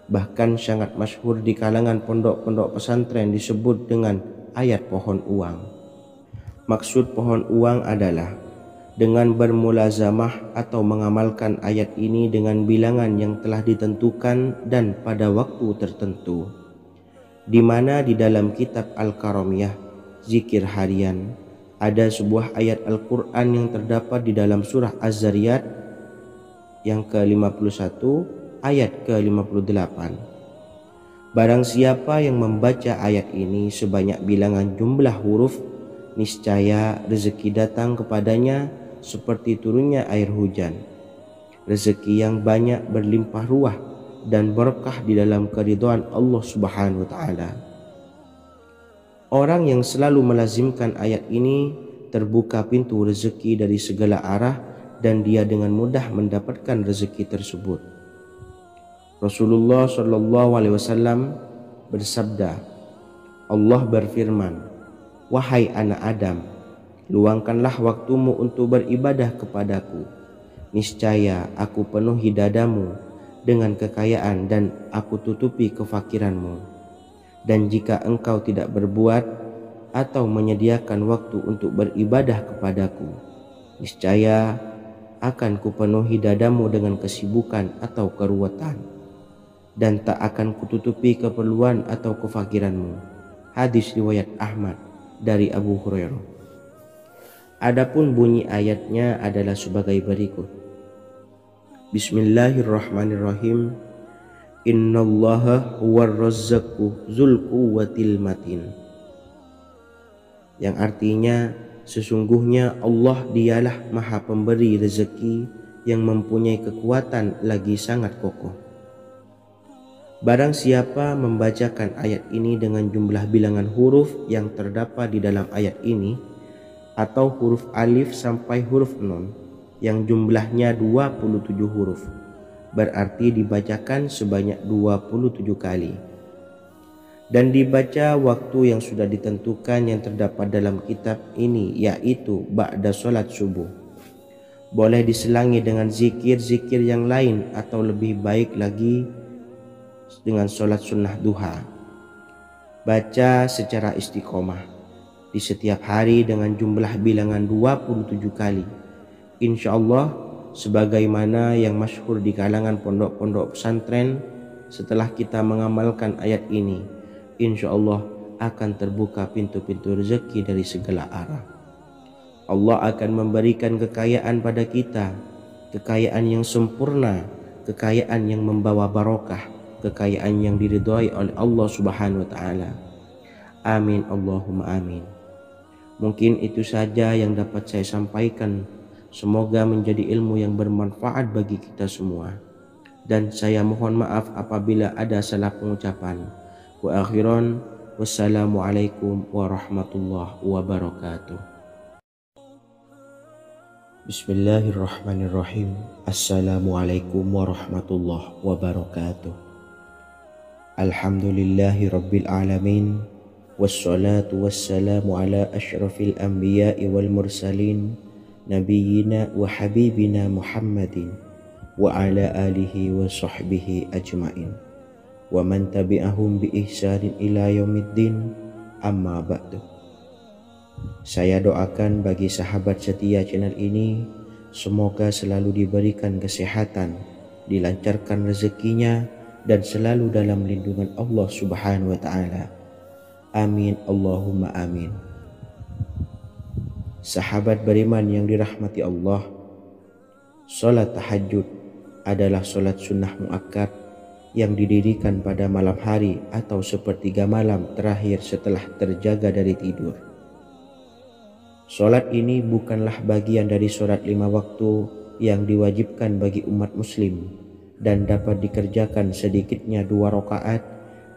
Bahkan sangat masyhur di kalangan pondok-pondok pesantren disebut dengan ayat pohon uang. Maksud pohon uang adalah dengan bermulazamah atau mengamalkan ayat ini dengan bilangan yang telah ditentukan dan pada waktu tertentu, di mana di dalam kitab Al-Karamiyah zikir harian ada sebuah ayat Al-Quran yang terdapat di dalam surah Az-Zariyat yang ke-51 ayat ke-58. Barang siapa yang membaca ayat ini sebanyak bilangan jumlah huruf, niscaya rezeki datang kepadanya seperti turunnya air hujan. Rezeki yang banyak berlimpah ruah dan berkah di dalam keridhaan Allah Subhanahu wa Ta'ala. Orang yang selalu melazimkan ayat ini terbuka pintu rezeki dari segala arah dan dia dengan mudah mendapatkan rezeki tersebut. Rasulullah Shallallahu Alaihi Wasallam bersabda, Allah berfirman, wahai anak Adam, luangkanlah waktumu untuk beribadah kepadaku. Niscaya aku penuhi dadamu dengan kekayaan dan aku tutupi kefakiranmu. Dan jika engkau tidak berbuat atau menyediakan waktu untuk beribadah kepadaku, niscaya akan kupenuhi dadamu dengan kesibukan atau keruwetan, dan tak akan kututupi keperluan atau kefakiranmu. Hadis riwayat Ahmad dari Abu Hurairah. Adapun bunyi ayatnya adalah sebagai berikut. Bismillahirrahmanirrahim. Innallaha huwar razzaqu dzul quwwatil matin. Yang artinya, sesungguhnya Allah dialah Maha Pemberi rezeki yang mempunyai kekuatan lagi sangat kokoh. Barang siapa membacakan ayat ini dengan jumlah bilangan huruf yang terdapat di dalam ayat ini, atau huruf alif sampai huruf nun yang jumlahnya 27 huruf, berarti dibacakan sebanyak 27 kali. Dan dibaca waktu yang sudah ditentukan yang terdapat dalam kitab ini, yaitu ba'da sholat subuh. Boleh diselangi dengan zikir-zikir yang lain, atau lebih baik lagi dengan sholat sunnah duha. Baca secara istiqomah di setiap hari dengan jumlah bilangan 27 kali. Insya Allah, sebagaimana yang masyhur di kalangan pondok-pondok pesantren, setelah kita mengamalkan ayat ini, insya Allah akan terbuka pintu-pintu rezeki dari segala arah. Allah akan memberikan kekayaan pada kita, kekayaan yang sempurna, kekayaan yang membawa barokah, kekayaan yang diridhai oleh Allah Subhanahu wa taala. Amin Allahumma amin. Mungkin itu saja yang dapat saya sampaikan. Semoga menjadi ilmu yang bermanfaat bagi kita semua. Dan saya mohon maaf apabila ada salah pengucapan. Wa akhiran, wassalamualaikum warahmatullahi wabarakatuh. Bismillahirrahmanirrahim. Assalamualaikum warahmatullahi wabarakatuh. Alhamdulillahi rabbil alamin. Wassalatu wassalamu ala ashrafil anbiya'i wal mursalin, nabiyyina wa habibina Muhammadin wa ala alihi wa sahbihi ajmain wa man tabi'ahum bi ihsanin ila yaumiddin, amma ba'du. Saya doakan bagi sahabat setia channel ini, semoga selalu diberikan kesehatan, dilancarkan rezekinya, dan selalu dalam lindungan Allah Subhanahu wa taala. Amin Allahumma amin. Sahabat beriman yang dirahmati Allah, salat tahajud adalah salat sunnah muakkad yang didirikan pada malam hari atau sepertiga malam terakhir setelah terjaga dari tidur. Salat ini bukanlah bagian dari salat 5 waktu yang diwajibkan bagi umat muslim dan dapat dikerjakan sedikitnya 2 rakaat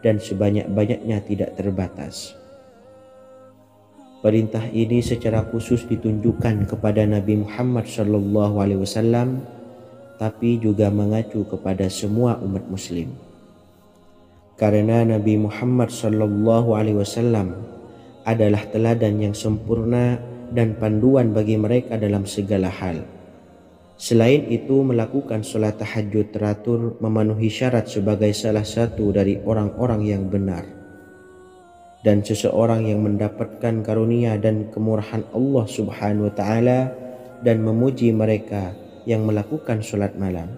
dan sebanyak-banyaknya tidak terbatas. Perintah ini secara khusus ditunjukkan kepada Nabi Muhammad SAW, tapi juga mengacu kepada semua umat muslim. Karena Nabi Muhammad SAW adalah teladan yang sempurna dan panduan bagi mereka dalam segala hal. Selain itu, melakukan sholat tahajud teratur memenuhi syarat sebagai salah satu dari orang-orang yang benar. Dan seseorang yang mendapatkan karunia dan kemurahan Allah Subhanahu wa taala dan memuji mereka yang melakukan sholat malam.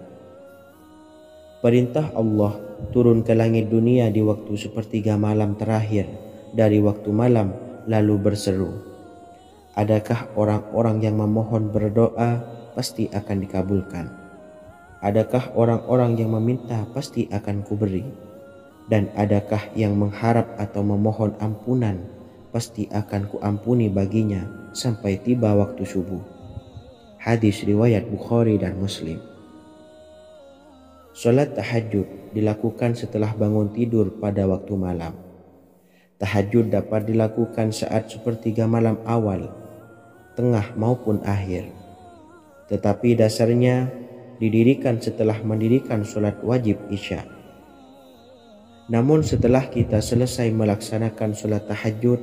Perintah Allah turun ke langit dunia di waktu sepertiga malam terakhir dari waktu malam, lalu berseru, adakah orang-orang yang memohon berdoa pasti akan dikabulkan? Adakah orang-orang yang meminta pasti akan kuberi? Dan adakah yang mengharap atau memohon ampunan pasti akan kuampuni baginya sampai tiba waktu subuh. Hadis riwayat Bukhari dan Muslim. Salat tahajud dilakukan setelah bangun tidur pada waktu malam. Tahajud dapat dilakukan saat sepertiga malam awal, tengah maupun akhir. Tetapi dasarnya didirikan setelah mendirikan sholat wajib isya. Namun setelah kita selesai melaksanakan sholat tahajud,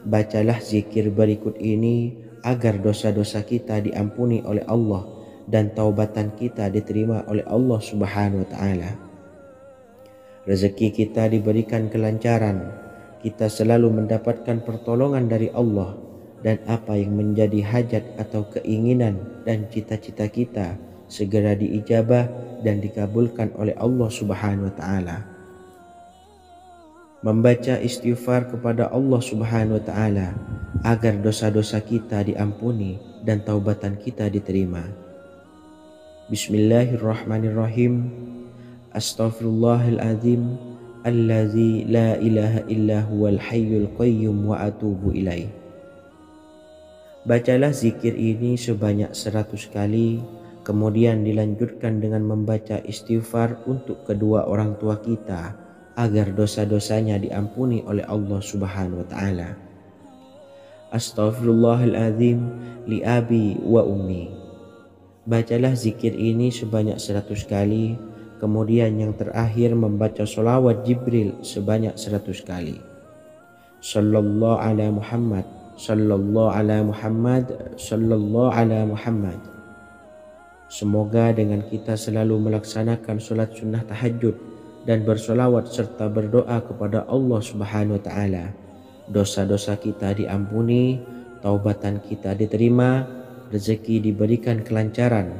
bacalah zikir berikut ini agar dosa-dosa kita diampuni oleh Allah dan taubatan kita diterima oleh Allah Subhanahu wa taala. Rezeki kita diberikan kelancaran, kita selalu mendapatkan pertolongan dari Allah, dan apa yang menjadi hajat atau keinginan dan cita-cita kita segera diijabah dan dikabulkan oleh Allah Subhanahu wa taala. Membaca istighfar kepada Allah Subhanahu wa taala agar dosa-dosa kita diampuni dan taubatan kita diterima. Bismillahirrahmanirrahim. Astaghfirullahaladzim allazi la ilaha illa huwal hayyul qayyum wa atubu ilaih. Bacalah zikir ini sebanyak 100 kali, kemudian dilanjutkan dengan membaca istighfar untuk kedua orang tua kita agar dosa-dosanya diampuni oleh Allah Subhanahu wa taala. Astaghfirullahaladzim li abi wa ummi. Bacalah zikir ini sebanyak 100 kali, kemudian yang terakhir membaca sholawat Jibril sebanyak 100 kali. Sallallahu ala Muhammad, sallallahu ala Muhammad, sallallahu ala Muhammad. Semoga dengan kita selalu melaksanakan sholat sunnah tahajud dan bersolawat serta berdoa kepada Allah Subhanahu wa taala, dosa-dosa kita diampuni, taubatan kita diterima, rezeki diberikan kelancaran,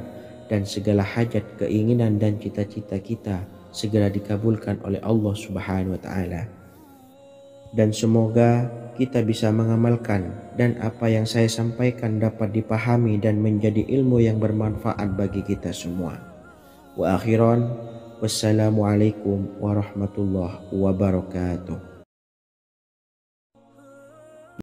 dan segala hajat, keinginan dan cita-cita kita segera dikabulkan oleh Allah Subhanahu wa taala. Dan semoga kita bisa mengamalkan dan apa yang saya sampaikan dapat dipahami dan menjadi ilmu yang bermanfaat bagi kita semua. Wa akhiran, wassalamualaikum warahmatullahi wabarakatuh.